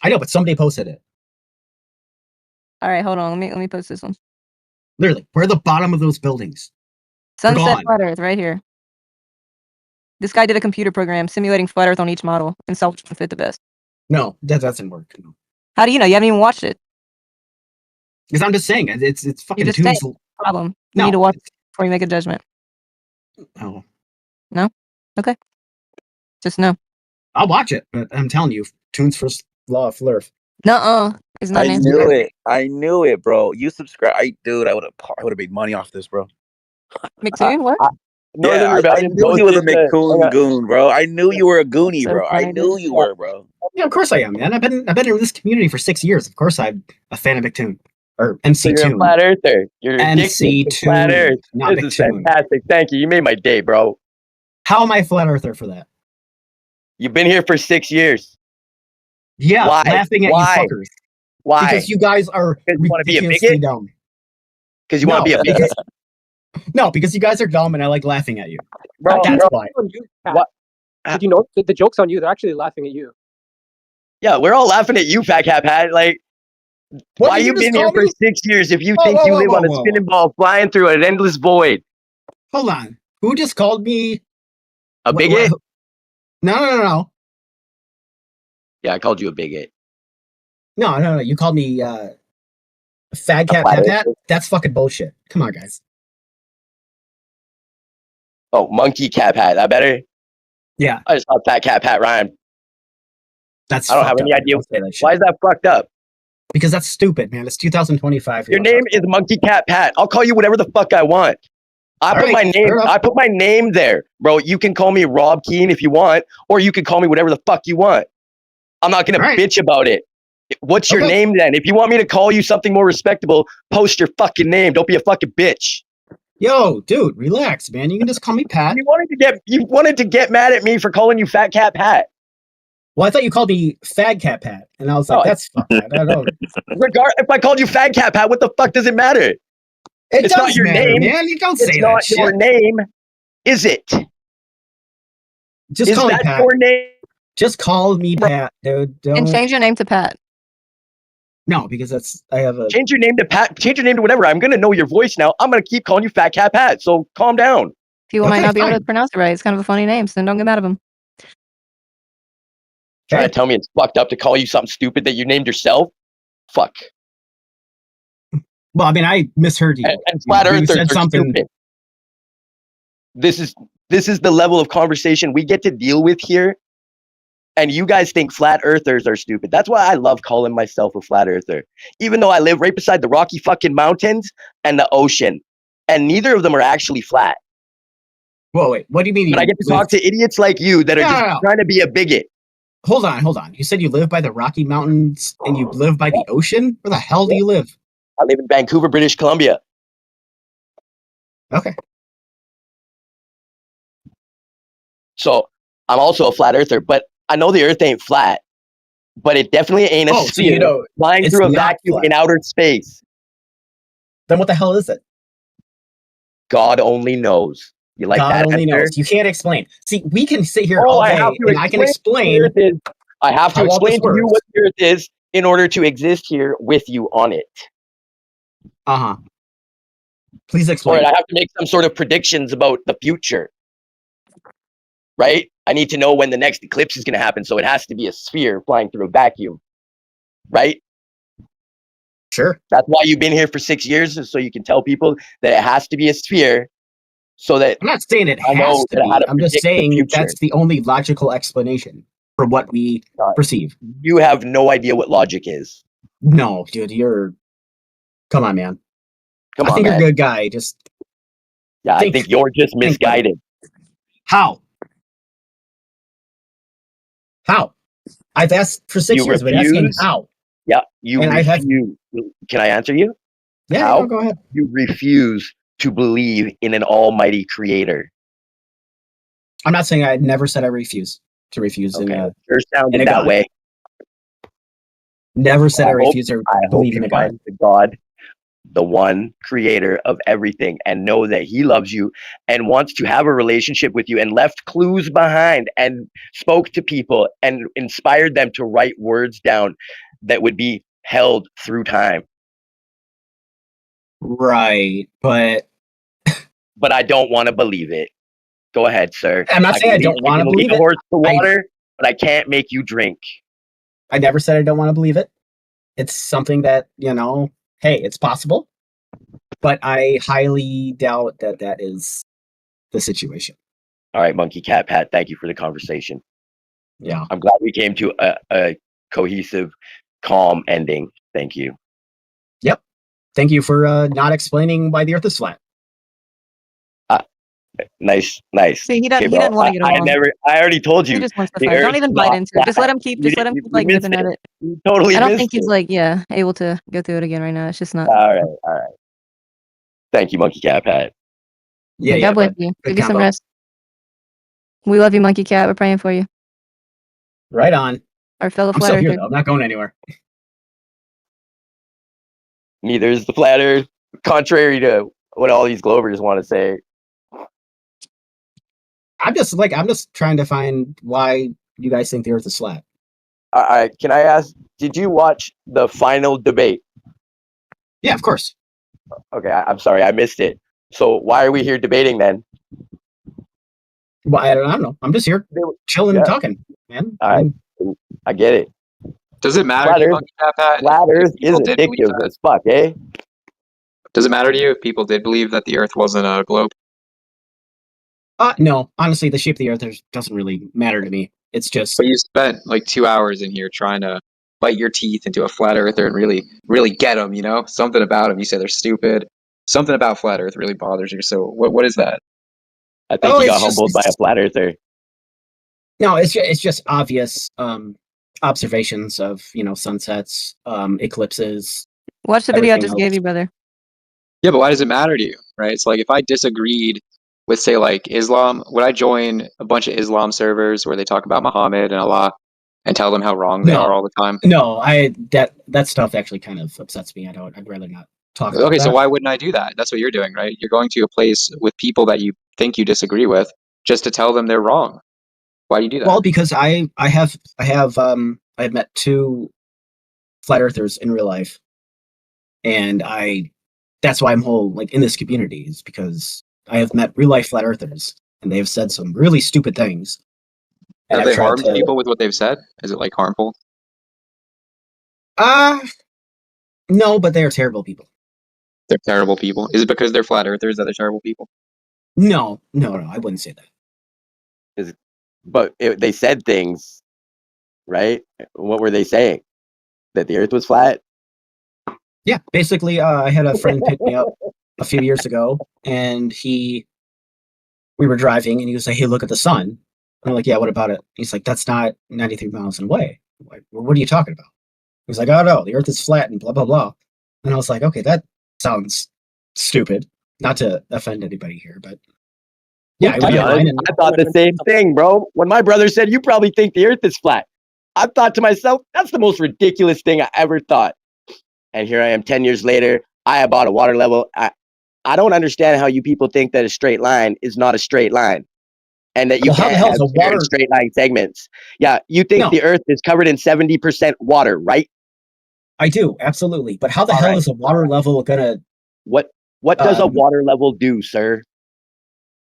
Speaker 9: I know, but somebody posted it.
Speaker 2: All right, hold on. Let me post this one.
Speaker 9: Literally, where are the bottom of those buildings?
Speaker 2: Sunset
Speaker 9: gone.
Speaker 2: flat Earth right here. This guy did a computer program simulating flat Earth on each model and saw which one fit the best.
Speaker 9: No, that doesn't work. No.
Speaker 2: How do you know? You haven't even watched it.
Speaker 9: Because I'm just saying, it's fucking
Speaker 2: You just saying
Speaker 9: tunes.
Speaker 2: problem. You
Speaker 9: No,
Speaker 2: need to watch it before you make a judgment.
Speaker 9: Oh,
Speaker 2: No? Okay. Just no.
Speaker 9: I'll watch it, but I'm telling you, tunes first law of Flurf.
Speaker 2: Nuh-uh. It's not
Speaker 14: I
Speaker 2: an answer.
Speaker 14: knew it. I knew it, bro. You subscribe. I would have made money off this, bro.
Speaker 2: McToon, what?
Speaker 15: Northern
Speaker 14: I
Speaker 15: Rebellion
Speaker 14: knew he was a
Speaker 15: posted the-
Speaker 14: McCoon goon, bro. I knew you were a goonie,
Speaker 2: So
Speaker 14: bro. I
Speaker 2: funny,
Speaker 14: knew
Speaker 2: dude.
Speaker 14: you were, bro.
Speaker 9: Yeah, of course I am, man. I've been in this community for 6 years. Of course I'm a fan of McToon. Or
Speaker 15: So
Speaker 9: MC2.
Speaker 15: you're a flat earther. You're addicted to flat
Speaker 9: MC2,
Speaker 15: Earth.
Speaker 9: not
Speaker 15: This is
Speaker 9: McToon.
Speaker 15: fantastic. Thank you. You made my day, bro.
Speaker 9: How am I a flat earther for that?
Speaker 15: You've been here for 6 years.
Speaker 9: Yeah,
Speaker 15: Why?
Speaker 9: laughing at
Speaker 15: Why?
Speaker 9: you fuckers.
Speaker 15: Why?
Speaker 9: Because you guys are
Speaker 15: Because you want to be a
Speaker 9: ridiculously
Speaker 15: bigot?
Speaker 9: dumb.
Speaker 15: Because you want to be a bigot?
Speaker 9: No, because you guys are dumb and I like laughing at you.
Speaker 15: Bro,
Speaker 9: That's why.
Speaker 10: On you, Pat.
Speaker 15: What?
Speaker 10: Did you know the joke's on you? They're actually laughing at you.
Speaker 15: Yeah, we're all laughing at you, Fat Cat Pat. Like,
Speaker 9: What
Speaker 15: why
Speaker 9: did
Speaker 15: you
Speaker 9: you just
Speaker 15: been here
Speaker 9: call
Speaker 15: for
Speaker 9: me?
Speaker 15: 6 years if you
Speaker 9: Whoa,
Speaker 15: think
Speaker 9: whoa,
Speaker 15: you
Speaker 9: whoa,
Speaker 15: live on
Speaker 9: whoa,
Speaker 15: a
Speaker 9: whoa,
Speaker 15: spinning ball flying through an endless void?
Speaker 9: Hold on. Who just called me
Speaker 15: A bigot?
Speaker 9: No.
Speaker 15: Yeah, I called you a bigot.
Speaker 9: No. You called me Fag Cat
Speaker 15: flat
Speaker 9: Pat. That's fucking bullshit. Come on, guys.
Speaker 15: Oh, Monkey Cat Pat. That better?
Speaker 9: Yeah.
Speaker 15: I just thought Fat Cat Pat rhymed.
Speaker 9: That's
Speaker 16: I don't have
Speaker 9: fucked
Speaker 16: any
Speaker 9: up.
Speaker 16: idea.
Speaker 9: Don't say that shit.
Speaker 16: Why is that fucked up?
Speaker 9: Because that's stupid, man. It's 2025.
Speaker 16: Your name is MonkeyCatPat. I'll call you whatever the fuck I want. I put my name. I put my name there, bro. You can call me Rob Keen if you want, or you can call me whatever the fuck you want. I'm not gonna bitch about it. What's your name then? If you want me to call you something more respectable, post your fucking name. Don't be a fucking bitch.
Speaker 9: Yo, dude, relax, man. You can just call me Pat.
Speaker 16: You wanted to get mad at me for calling you Fat Cat Pat.
Speaker 9: Well, I thought you called me Fag Cat Pat, and I was like, "That's fucked." I don't.
Speaker 16: If I called you Fat Cat Pat, what the fuck does it matter? It's not your
Speaker 9: matter,
Speaker 16: name,
Speaker 9: man. You don't
Speaker 16: it's
Speaker 9: say
Speaker 16: not
Speaker 9: that
Speaker 16: your
Speaker 9: shit.
Speaker 16: name, is it?
Speaker 9: Just
Speaker 16: Is
Speaker 9: call me
Speaker 16: that
Speaker 9: Pat.
Speaker 16: your name?
Speaker 9: Just call me Pat, dude. Don't.
Speaker 2: And change your name to Pat.
Speaker 9: No, because I have a.
Speaker 16: Change your name to Pat. Change your name to whatever. I'm gonna know your voice now. I'm gonna keep calling you Fat Cat Pat. So calm down.
Speaker 2: People might not be able to pronounce it right. It's kind of a funny name, so don't get mad at them.
Speaker 16: Trying to tell me it's fucked up to call you something stupid that you named yourself? Fuck.
Speaker 9: Well, I mean, I misheard you.
Speaker 16: And flat
Speaker 9: You
Speaker 16: earthers
Speaker 9: said
Speaker 16: are
Speaker 9: something.
Speaker 16: stupid. This is the level of conversation we get to deal with here. And you guys think flat earthers are stupid. That's why I love calling myself a flat earther. Even though I live right beside the Rocky fucking Mountains and the ocean. And neither of them are actually flat.
Speaker 9: Whoa, wait. What do you mean?
Speaker 16: But I get to talk to idiots like you that are just trying to be a bigot.
Speaker 9: Hold on. You said you live by the Rocky Mountains and you live by the ocean? Where the hell do you live?
Speaker 16: I live in Vancouver, British Columbia.
Speaker 9: Okay.
Speaker 16: So I'm also a flat earther, but I know the earth ain't flat. But it definitely ain't a
Speaker 9: so
Speaker 16: sphere
Speaker 9: you know,
Speaker 16: flying
Speaker 9: it's
Speaker 16: through a
Speaker 9: not
Speaker 16: vacuum
Speaker 9: flat.
Speaker 16: in outer space.
Speaker 9: Then what the hell is it?
Speaker 16: God only knows. You like
Speaker 9: God
Speaker 16: that
Speaker 9: only
Speaker 16: answer?
Speaker 9: knows. You can't explain. See, we can sit here
Speaker 16: Oh,
Speaker 9: all
Speaker 16: I
Speaker 9: day
Speaker 16: have to
Speaker 9: and I can explain.
Speaker 16: what the earth is. I have to
Speaker 9: how all this
Speaker 16: explain to you
Speaker 9: works.
Speaker 16: what the earth is in order to exist here with you on it.
Speaker 9: Uh-huh. Please
Speaker 16: Or
Speaker 9: explain.
Speaker 16: I have to make some sort of predictions about the future. Right? I need to know when the next eclipse is going to happen, so it has to be a sphere flying through a vacuum. Right?
Speaker 9: Sure.
Speaker 16: That's why you've been here for 6 years, is so you can tell people that it has to be a sphere, so that
Speaker 9: I'm not saying it
Speaker 16: I know
Speaker 9: has to
Speaker 16: that how
Speaker 9: be.
Speaker 16: to
Speaker 9: I'm just
Speaker 16: predict the
Speaker 9: saying
Speaker 16: future.
Speaker 9: that's the only logical explanation for what we perceive.
Speaker 16: You have no idea what logic is.
Speaker 9: No, dude, you're. Come on, man.
Speaker 16: Come
Speaker 9: I
Speaker 16: on,
Speaker 9: think
Speaker 16: man.
Speaker 9: you're a good guy. Just
Speaker 16: Yeah, I think you're just misguided.
Speaker 9: how? How? I've asked for 6
Speaker 16: You
Speaker 9: years, but asking
Speaker 16: refuse?
Speaker 9: how.
Speaker 16: Yeah, you
Speaker 9: And I have-
Speaker 16: refuse. Can I answer you?
Speaker 9: Yeah,
Speaker 16: How?
Speaker 9: no, go ahead.
Speaker 16: You refuse to believe in an almighty creator.
Speaker 9: I'm not saying I never said I refuse to refuse in a.
Speaker 16: Sure
Speaker 9: in
Speaker 16: sounded
Speaker 9: a
Speaker 16: that
Speaker 9: God.
Speaker 16: way.
Speaker 9: Never said I,
Speaker 16: hope-
Speaker 9: refuse or
Speaker 16: I hope
Speaker 9: believe
Speaker 16: you
Speaker 9: in a God.
Speaker 16: find the God, the one creator of everything, and know that he loves you and wants to have a relationship with you, and left clues behind and spoke to people and inspired them to write words down that would be held through time.
Speaker 9: Right, but
Speaker 16: I don't want to believe it. Go ahead, sir.
Speaker 9: I'm not saying I don't wanna
Speaker 16: can lead
Speaker 9: believe
Speaker 16: a
Speaker 9: it.
Speaker 16: horse to water, but I can't make you drink.
Speaker 9: I never said I don't want to believe it. It's something that, hey, it's possible, but I highly doubt that that is the situation.
Speaker 16: All right, MonkeyCatPat, thank you for the conversation.
Speaker 9: Yeah.
Speaker 16: I'm glad we came to a cohesive, calm ending. Thank you.
Speaker 9: Yep. Thank you for not explaining why the Earth is flat.
Speaker 16: Nice.
Speaker 2: See, he doesn't
Speaker 16: bro.
Speaker 2: want to get along.
Speaker 16: I already told you.
Speaker 2: He just wants to
Speaker 16: the
Speaker 2: fight. Don't
Speaker 16: Earth's
Speaker 2: even bite
Speaker 16: not
Speaker 2: into it. Just
Speaker 16: flat.
Speaker 2: let him keep. Just let him keep
Speaker 16: You
Speaker 2: like
Speaker 16: missed
Speaker 2: nipping at it.
Speaker 16: You totally
Speaker 2: I don't
Speaker 16: missed
Speaker 2: think he's
Speaker 16: it.
Speaker 2: able to go through it again right now. It's just not.
Speaker 16: All right. Thank you, MonkeyCatPat.
Speaker 2: God bless you. Give you some rest. We love you, Monkey Cat. We're praying for you.
Speaker 9: Right on.
Speaker 2: Our fellow
Speaker 9: I'm
Speaker 2: flat
Speaker 9: still here,
Speaker 2: earther.
Speaker 9: though. I'm not going anywhere.
Speaker 16: Neither is the flat Earth, contrary to what all these Glovers want to say.
Speaker 9: I'm just trying to find why you guys think the Earth is flat.
Speaker 16: Can I ask, did you watch the final debate?
Speaker 9: Yeah, of course.
Speaker 16: Okay, I'm sorry, I missed it. So why are we here debating then?
Speaker 9: Well, I don't know. I'm just here chilling and talking, man.
Speaker 16: All right, I get it.
Speaker 5: Does it matter to you, MonkeyCatPat?
Speaker 16: Flat Earth is
Speaker 5: people did believe
Speaker 16: addictive as fuck, eh?
Speaker 5: Does it matter to you if people did believe that the Earth wasn't a globe?
Speaker 9: No, honestly, the shape of the Earth doesn't really matter to me. It's just
Speaker 17: But you spent like 2 hours in here trying to bite your teeth into a flat earther and really get them. You know, something about them. You say they're stupid. Something about flat Earth really bothers you. So what is that?
Speaker 16: I think he got humbled by a flat earther.
Speaker 9: No, it's just obvious observations of sunsets, eclipses.
Speaker 2: Watch the video I
Speaker 9: everything
Speaker 2: just
Speaker 9: else.
Speaker 2: gave you, brother.
Speaker 17: Yeah, but why does it matter to you, right? It's like if I disagreed with, say, like Islam, would I join a bunch of Islam servers where they talk about Muhammad and Allah and tell them how wrong they are all the time?
Speaker 9: No, that stuff actually kind of upsets me. I'd rather not talk about
Speaker 17: Okay,
Speaker 9: that.
Speaker 17: so why wouldn't I do that? That's what you're doing, right? You're going to a place with people that you think you disagree with just to tell them they're wrong. Why do you do that?
Speaker 9: Well, because I have met 2 flat earthers in real life, and that's why I'm in this community, is because I have met real life flat earthers, and they have said some really stupid things.
Speaker 17: Have they harmed people with what they've said? Is it like harmful?
Speaker 9: No, but they are terrible people.
Speaker 17: They're terrible people. Is it because they're flat earthers that they're terrible people?
Speaker 9: No, I wouldn't say that.
Speaker 16: But they said things, right? What were they saying? That the Earth was flat?
Speaker 9: Yeah, basically, I had a friend pick me up a few years ago, and we were driving, and he was like, "Hey, look at the sun." And I'm like, "Yeah, what about it?" He's like, "That's not 93 miles away." I'm like, well, what are you talking about? He's like, "Oh no, the Earth is flat and blah blah blah." And I was like, "Okay, that sounds stupid." Not to offend anybody here, but yeah,
Speaker 16: I thought the same thing, bro. When my brother said, "You probably think the Earth is flat," I thought to myself, "That's the most ridiculous thing I ever thought." And here I am 10 years later. I bought a water level. I don't understand how you people think that a straight line is not a straight line, and that you can't have straight line segments. Yeah, you think the Earth is covered in 70% water, right?
Speaker 9: I do, absolutely. But how the hell is a water level gonna?
Speaker 16: What does a water level do, sir?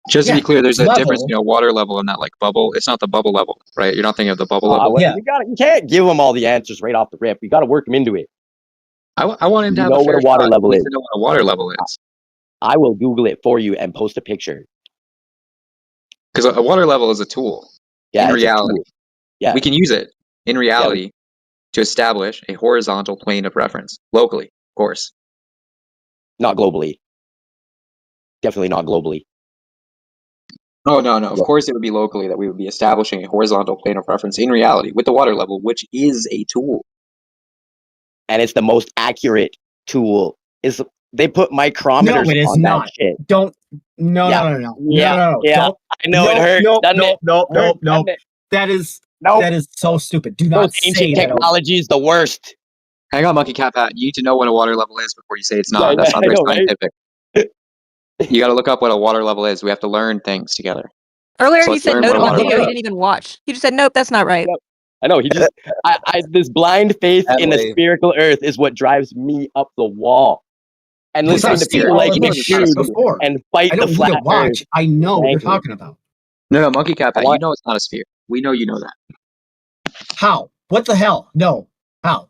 Speaker 17: Just to be clear, there's a difference between a water level and that like bubble. It's not the bubble level, right? You're not thinking of the bubble level.
Speaker 16: You can't give them all the answers right off the rip. You got to work them into it.
Speaker 17: I want him to have
Speaker 16: know
Speaker 17: a fair
Speaker 16: what a water
Speaker 17: shot.
Speaker 16: level
Speaker 17: He
Speaker 16: is.
Speaker 17: needs to know what a water level is.
Speaker 16: I will Google it for you and post a picture.
Speaker 17: Because a water level is a tool.
Speaker 16: Yeah,
Speaker 17: in
Speaker 16: it's a
Speaker 17: reality,
Speaker 16: tool. Yeah.
Speaker 17: we can use it in reality to establish a horizontal plane of reference locally, of course.
Speaker 16: Not globally. Definitely not globally.
Speaker 17: Oh, no. Of course it would be locally that we would be establishing a horizontal plane of reference in reality with the water level, which is a tool.
Speaker 16: And it's the most accurate tool. They put micrometers
Speaker 9: No, it is
Speaker 16: on
Speaker 9: not.
Speaker 16: that shit.
Speaker 9: Don't. No.
Speaker 16: Yeah.
Speaker 9: No.
Speaker 16: Yeah.
Speaker 9: Don't.
Speaker 16: I know it hurts.
Speaker 9: No. That is so stupid. Do not
Speaker 16: Those ancient
Speaker 9: say
Speaker 16: technology is the worst.
Speaker 17: Hang on, MonkeyCatPat. You need to know what a water level is before you say it's not.
Speaker 16: Yeah,
Speaker 17: That's not
Speaker 16: I
Speaker 17: very
Speaker 16: know, right?
Speaker 17: scientific. You got to look up what a water level is. We have to learn things together.
Speaker 2: Earlier,
Speaker 17: So
Speaker 2: he
Speaker 17: let's
Speaker 2: said
Speaker 17: learn
Speaker 2: no
Speaker 17: what
Speaker 2: to
Speaker 17: a
Speaker 2: one
Speaker 17: water
Speaker 2: video he
Speaker 17: level
Speaker 2: didn't even watch. He just said, nope, that's not right.
Speaker 16: I know. He just this blind faith in the
Speaker 17: Adelaide.
Speaker 16: spherical Earth is what drives me up the wall. And
Speaker 9: Because
Speaker 16: listening
Speaker 9: I've
Speaker 16: to
Speaker 9: seen
Speaker 16: people
Speaker 9: all
Speaker 16: like
Speaker 9: of this
Speaker 16: Shoot
Speaker 9: before.
Speaker 16: and fight
Speaker 9: I
Speaker 16: the
Speaker 9: don't need
Speaker 16: flat
Speaker 9: to watch.
Speaker 16: Earth.
Speaker 9: I know what you're
Speaker 16: Thank you.
Speaker 9: talking about.
Speaker 17: No, MonkeyCatPat. You know it's not a sphere. We know you know that.
Speaker 9: How? What the hell? No. How?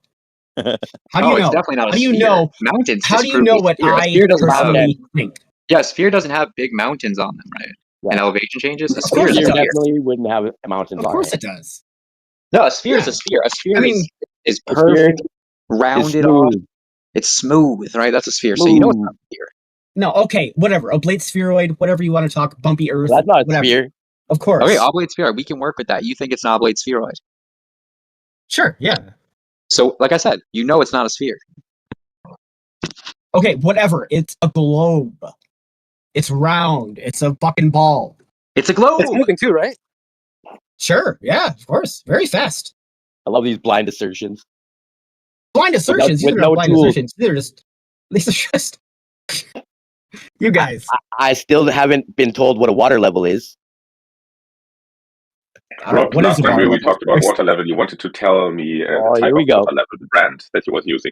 Speaker 9: How do you know?
Speaker 17: It's definitely not a
Speaker 9: How do you
Speaker 17: sphere.
Speaker 9: know?
Speaker 17: Mountains
Speaker 9: How do you
Speaker 17: disprove
Speaker 9: know
Speaker 17: a
Speaker 9: what
Speaker 17: sphere. A
Speaker 9: I
Speaker 17: sphere doesn't have.
Speaker 9: personally think?
Speaker 17: Yeah, a sphere doesn't have big mountains on them, right? And elevation changes. A
Speaker 9: Of
Speaker 17: sphere
Speaker 9: course
Speaker 17: is a
Speaker 9: it
Speaker 17: sphere.
Speaker 9: does.
Speaker 16: Definitely wouldn't have mountains
Speaker 9: Of
Speaker 16: on
Speaker 9: course
Speaker 16: it.
Speaker 9: it does.
Speaker 17: No, a sphere is a sphere. A sphere is
Speaker 16: A sphere
Speaker 17: perfect,
Speaker 16: is
Speaker 17: rounded off.
Speaker 16: smooth.
Speaker 17: It's smooth, right? That's a sphere. So you know it's not a sphere.
Speaker 9: No, okay, whatever. Oblate spheroid, whatever you want to talk, bumpy Earth.
Speaker 16: That's not a
Speaker 9: whatever.
Speaker 16: sphere.
Speaker 9: Of course.
Speaker 17: Okay, oblate spheroid. We can work with that. You think it's an oblate spheroid.
Speaker 9: Sure, yeah.
Speaker 17: So, like I said, you know it's not a sphere.
Speaker 9: Okay, whatever. It's a globe. It's round. It's a fucking ball.
Speaker 17: It's a globe.
Speaker 10: It's moving too, right?
Speaker 9: Sure, yeah, of course. Very fast.
Speaker 16: I love these blind assertions.
Speaker 9: Blind assertions.
Speaker 16: with
Speaker 9: These are
Speaker 16: no
Speaker 9: not blind
Speaker 16: tools.
Speaker 9: assertions. These are just you guys.
Speaker 16: I still haven't been told what a water level is.
Speaker 11: Rob,
Speaker 9: What is
Speaker 11: last
Speaker 9: a
Speaker 11: time
Speaker 9: water
Speaker 11: we
Speaker 9: level?
Speaker 11: talked about water level, you wanted to tell me
Speaker 16: Oh,
Speaker 11: the type
Speaker 16: here we
Speaker 11: of
Speaker 16: go.
Speaker 11: water level, the brand that you was using.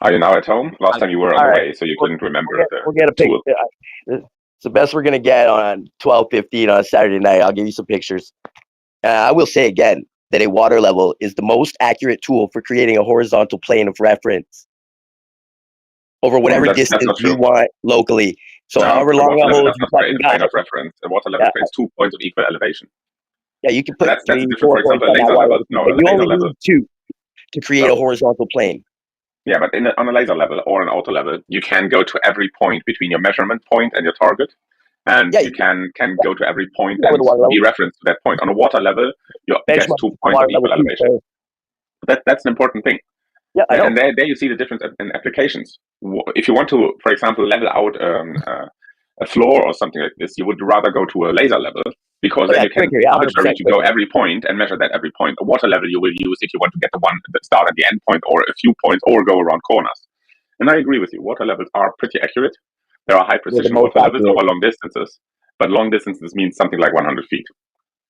Speaker 11: Are you now at home? Last time you were on
Speaker 16: All
Speaker 11: the
Speaker 16: right.
Speaker 11: way, so you couldn't remember
Speaker 16: We'll get a
Speaker 11: the tool.
Speaker 16: picture. It's the best we're gonna get on 12:15 on a Saturday night. I'll give you some pictures. I will say again that a water level is the most accurate tool for creating a horizontal plane of reference over whatever
Speaker 11: that's
Speaker 16: distance
Speaker 11: not
Speaker 16: you
Speaker 11: true.
Speaker 16: want locally. So
Speaker 11: No,
Speaker 16: however
Speaker 11: a
Speaker 16: long
Speaker 11: water
Speaker 16: a
Speaker 11: level
Speaker 16: hole
Speaker 11: does
Speaker 16: you
Speaker 11: not create
Speaker 16: fucking
Speaker 11: a plane
Speaker 16: got.
Speaker 11: of reference. A water level creates 2 points of equal elevation.
Speaker 16: Yeah, you can put
Speaker 5: That's
Speaker 16: 3,
Speaker 5: different.
Speaker 16: 4
Speaker 5: For example,
Speaker 16: points
Speaker 5: a
Speaker 16: on that
Speaker 5: laser
Speaker 16: water
Speaker 5: level.
Speaker 16: level,
Speaker 5: No,
Speaker 16: but
Speaker 5: a
Speaker 16: you
Speaker 5: laser
Speaker 16: only
Speaker 5: level.
Speaker 16: need 2 to create a horizontal plane.
Speaker 5: Yeah, but on a laser level or an auto level, you can go to every point between your measurement point and your target, and you can go to every point and be referenced to that point. On a water level, you get 2 points of equal elevation. That's an important thing.
Speaker 16: Yeah, I know.
Speaker 5: And there you see the difference in applications. If you want to, for example, level out a floor or something like this, you would rather go to a laser level because then you can arbitrary to go every point and measure that every point. A water level you will use if you want to get the start and the end point, or a few points, or go around corners. And I agree with you. Water levels are pretty accurate. There are high precision water levels over long distances, but long distances means something like 100 feet,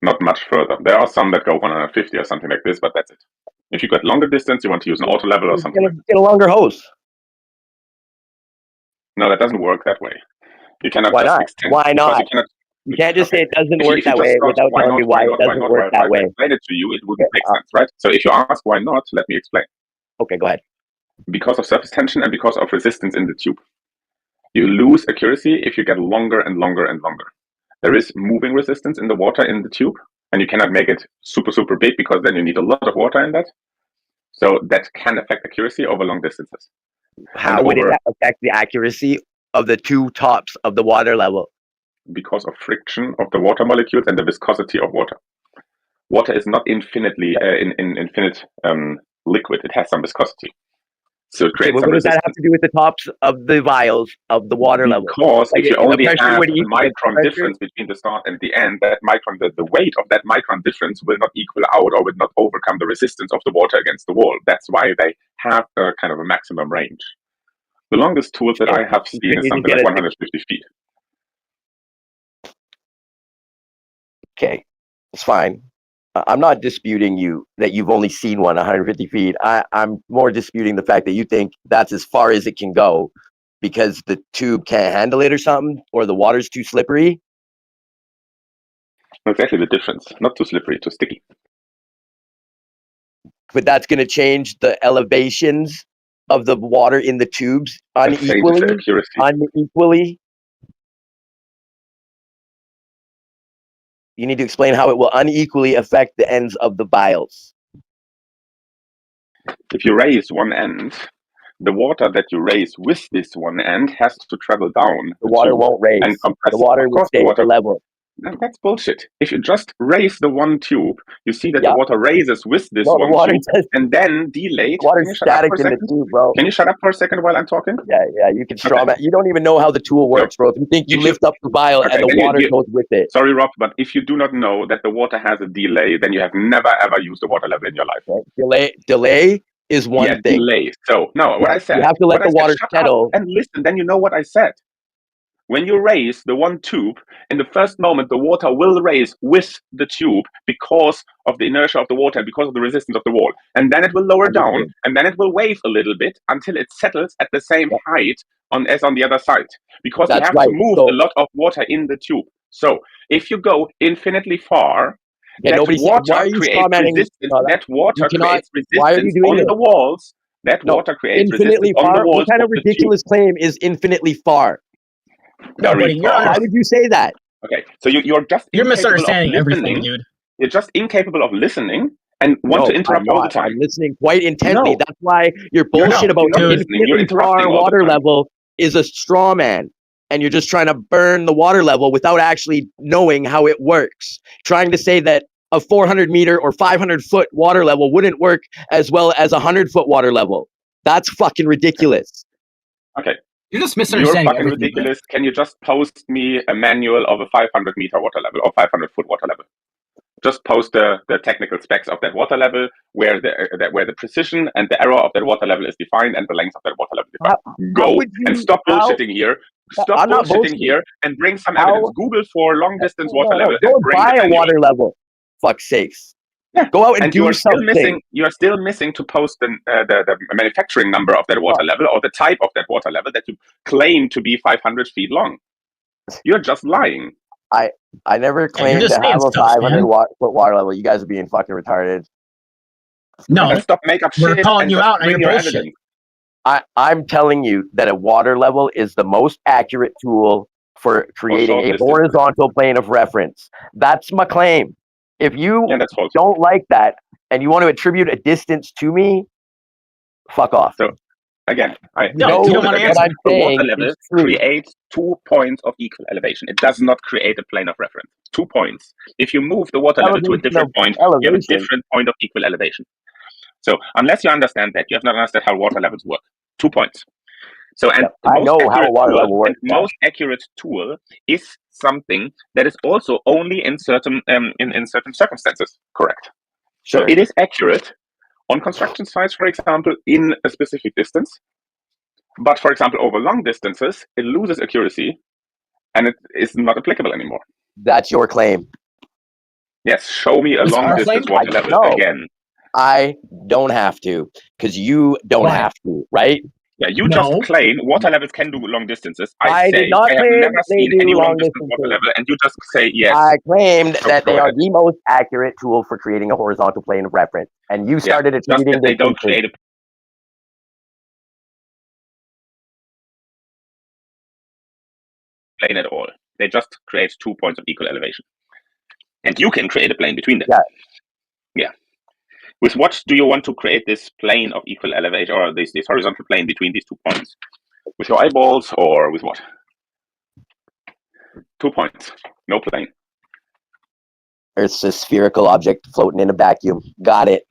Speaker 5: not much further. There are some that go 150 or something like this, but that's it. If you got longer distance, you want to use an auto level or something.
Speaker 16: Get a longer hose.
Speaker 5: No, that doesn't work that way. You cannot
Speaker 16: Why
Speaker 5: just
Speaker 16: not?
Speaker 5: extend.
Speaker 16: Why not?
Speaker 5: You
Speaker 16: can't just say it doesn't work
Speaker 5: if you
Speaker 16: that
Speaker 5: just
Speaker 16: way
Speaker 5: start,
Speaker 16: without telling me why it doesn't work that way.
Speaker 5: If I explain it to you, it wouldn't make sense, right? So if you ask why not, let me explain.
Speaker 16: Okay, go ahead.
Speaker 5: Because of surface tension and because of resistance in the tube. You lose accuracy if you get longer and longer and longer. There is moving resistance in the water in the tube, and you cannot make it super, super big because then you need a lot of water in that. So that can affect accuracy over long distances.
Speaker 16: How would it affect the accuracy of the 2 tops of the water level?
Speaker 5: Because of friction of the water molecules and the viscosity of water. Water is not infinitely infinite liquid. It has some viscosity. So it creates some
Speaker 16: what does
Speaker 5: resistance.
Speaker 16: that have to do with the tops of the vials of the water level?
Speaker 5: Because if you only have a micron
Speaker 16: pressure
Speaker 5: difference between the start and the end, that micron, the weight of that micron difference will not equal out or will not overcome the resistance of the water against the wall. That's why they have a kind of a maximum range. The longest tools that I have seen is something like 150 feet.
Speaker 16: Okay, it's fine. I'm not disputing you that you've only seen one 150 feet. I'm more disputing the fact that you think that's as far as it can go because the tube can't handle it or something, or the water's too slippery.
Speaker 5: That's actually the difference. Not too slippery, too sticky.
Speaker 16: But that's going to change the elevations of the water in the tubes unequally. Unequally. You need to explain how it will unequally affect the ends of the vials.
Speaker 5: If you raise one end, the water that you raise with this one end has to travel down.
Speaker 16: The water won't raise.
Speaker 5: And compress.
Speaker 16: The water will stay at the level.
Speaker 5: No, that's bullshit. If you just raise the one tube, you see that the water raises with this one tube and then delayed.
Speaker 16: Water's static in the tube, bro.
Speaker 5: Can you shut up for a second while I'm talking?
Speaker 16: Yeah, you can straw man. You don't even know how the tool works, bro. If you think you lift up the vial and the water goes with it.
Speaker 5: Sorry, Rob, but if you do not know that the water has a delay, then you have never ever used a water level in your life.
Speaker 16: Delay is one thing.
Speaker 5: Delay. So, no, what I said.
Speaker 16: You have to let the water settle.
Speaker 5: And listen, then you know what I said. When you raise the one tube, in the first moment, the water will raise with the tube because of the inertia of the water and because of the resistance of the wall. And then it will lower down, and then it will wave a little bit until it settles at the same height as on the other side. Because you have to move a lot of water in the tube. So if you go infinitely far, that water creates resistance. That water creates resistance on the walls. That water creates resistance on the walls.
Speaker 16: What kind of ridiculous claim is infinitely far?
Speaker 9: No, buddy,
Speaker 16: why would you say that?
Speaker 5: Okay, so you're just
Speaker 9: misunderstanding everything, dude.
Speaker 5: You're just incapable of listening and want to interrupt all the time.
Speaker 16: I'm listening quite intently. That's why your bullshit about infinitely far water level is a straw man. And you're just trying to burn the water level without actually knowing how it works. Trying to say that a 400 meter or 500 foot water level wouldn't work as well as a 100-foot water level. That's fucking ridiculous.
Speaker 5: Okay.
Speaker 9: You're just misunderstanding.
Speaker 5: You're fucking ridiculous. Man. Can you just post me a manual of a 500 meter water level or 500 foot water level? Just post the technical specs of that water level, where the precision and the error of that water level is defined and the length of that water level is defined. Go and stop bullshitting here. Stop bullshitting here and bring some evidence. Google for long distance water level.
Speaker 16: Go buy a water level. Fuck's sakes.
Speaker 5: Yeah.
Speaker 16: Go out and do something.
Speaker 5: You are still missing to post the manufacturing number of that water level or the type of that water level that you claim to be 500 feet long. You're just lying.
Speaker 16: I never claimed to have a 500 foot water level. You guys are being fucking retarded.
Speaker 9: No,
Speaker 5: stop make up
Speaker 9: we're
Speaker 5: shit.
Speaker 9: Calling you out on your bullshit.
Speaker 5: Evidence.
Speaker 16: I'm telling you that a water level is the most accurate tool for creating a horizontal plane of reference. That's my claim. If you
Speaker 18: Yeah, that's false.
Speaker 16: don't like that and you want to attribute a distance to me, fuck off.
Speaker 18: So again, I
Speaker 16: You know
Speaker 18: told it again.
Speaker 16: what I'm
Speaker 18: A water
Speaker 16: saying
Speaker 18: level
Speaker 16: is true.
Speaker 18: creates 2 points of equal elevation. It does not create a plane of reference. 2 points. If you move the water level to a
Speaker 16: Elevation
Speaker 18: different
Speaker 16: of
Speaker 18: point, you have a
Speaker 16: elevation.
Speaker 18: different point of equal elevation. So unless you understand that, you have not understood how water levels work. 2 points. So, and the
Speaker 16: I
Speaker 18: most
Speaker 16: know how a
Speaker 18: accurate
Speaker 16: water
Speaker 18: tool,
Speaker 16: level works.
Speaker 18: and most accurate tool is something that is also only in certain in certain circumstances correct.
Speaker 16: Sure.
Speaker 18: So it is accurate on construction sites, for example, in a specific distance. But for example, over long distances, it loses accuracy, and it is not applicable anymore.
Speaker 16: That's your claim.
Speaker 18: Yes, show me a
Speaker 9: What's
Speaker 18: long
Speaker 9: our
Speaker 18: distance
Speaker 9: claim?
Speaker 18: water level
Speaker 16: No.
Speaker 18: again.
Speaker 16: I don't have to, because you don't
Speaker 9: Why?
Speaker 16: have to, right?
Speaker 18: Yeah, you
Speaker 9: No.
Speaker 18: just claim water levels can do long distances.
Speaker 16: I
Speaker 18: I
Speaker 16: did
Speaker 18: say
Speaker 16: not
Speaker 18: I have
Speaker 16: claim
Speaker 18: never
Speaker 16: they
Speaker 18: seen
Speaker 16: do
Speaker 18: any long
Speaker 16: long
Speaker 18: distance water
Speaker 16: distances.
Speaker 18: level, and you just say yes.
Speaker 16: I claimed
Speaker 18: So
Speaker 16: that
Speaker 18: go
Speaker 16: they are
Speaker 18: ahead.
Speaker 16: the most accurate tool for creating a horizontal plane of reference. And you started
Speaker 18: just
Speaker 16: attributing
Speaker 18: that they don't
Speaker 16: distances.
Speaker 18: create a plane at all. They just create 2 points of equal elevation, and you can create a plane between them.
Speaker 16: Yeah.
Speaker 18: Yeah. With what do you want to create this plane of equal elevation, or this horizontal plane between these 2 points? With your eyeballs, or with what? 2 points, no plane.
Speaker 16: It's a spherical object floating in a vacuum. Got it.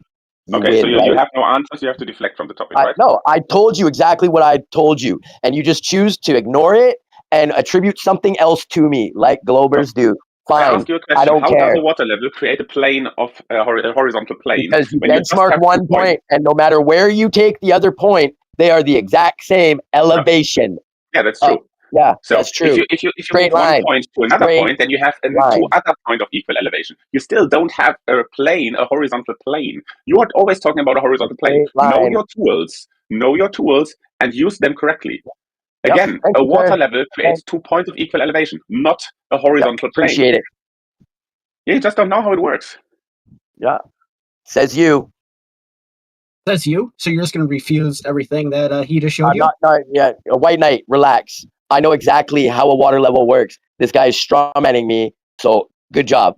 Speaker 16: You
Speaker 18: Okay,
Speaker 16: win,
Speaker 18: so you
Speaker 16: right?
Speaker 18: have no answers. You have to deflect from the topic, right?
Speaker 16: No, I told you exactly what I told you, and you just choose to ignore it and attribute something else to me, like Globers do.
Speaker 18: I
Speaker 16: Fine,
Speaker 18: ask you a
Speaker 16: I
Speaker 18: question.
Speaker 16: don't
Speaker 18: How
Speaker 16: care.
Speaker 18: does a water level create a plane of a horizontal plane
Speaker 16: Because you
Speaker 18: when you just
Speaker 16: benchmark
Speaker 18: have 2
Speaker 16: one
Speaker 18: points?
Speaker 16: point, and no matter where you take the other point, they are the exact same elevation.
Speaker 18: Yeah, that's true.
Speaker 16: Yeah,
Speaker 18: So
Speaker 16: that's true.
Speaker 18: if you
Speaker 16: Straight
Speaker 18: move 1
Speaker 16: line.
Speaker 18: point to another
Speaker 16: Straight
Speaker 18: point, then you have two
Speaker 16: line.
Speaker 18: other point of equal elevation. You still don't have a plane, a horizontal plane. You are always talking about a horizontal plane.
Speaker 16: Straight
Speaker 18: Know
Speaker 16: line.
Speaker 18: your tools, and use them correctly.
Speaker 16: Yep,
Speaker 18: Again,
Speaker 16: thank
Speaker 18: a
Speaker 16: you,
Speaker 18: water
Speaker 16: sir.
Speaker 18: level creates 2 points of equal elevation, not a horizontal plane.
Speaker 16: Appreciate it.
Speaker 18: Yeah, you just don't know how it works.
Speaker 16: Yeah. Says you.
Speaker 9: Says you. So you're just going to refuse everything that he just showed you?
Speaker 16: Yeah, a white knight, relax. I know exactly how a water level works. This guy is strawmanning me, so good job.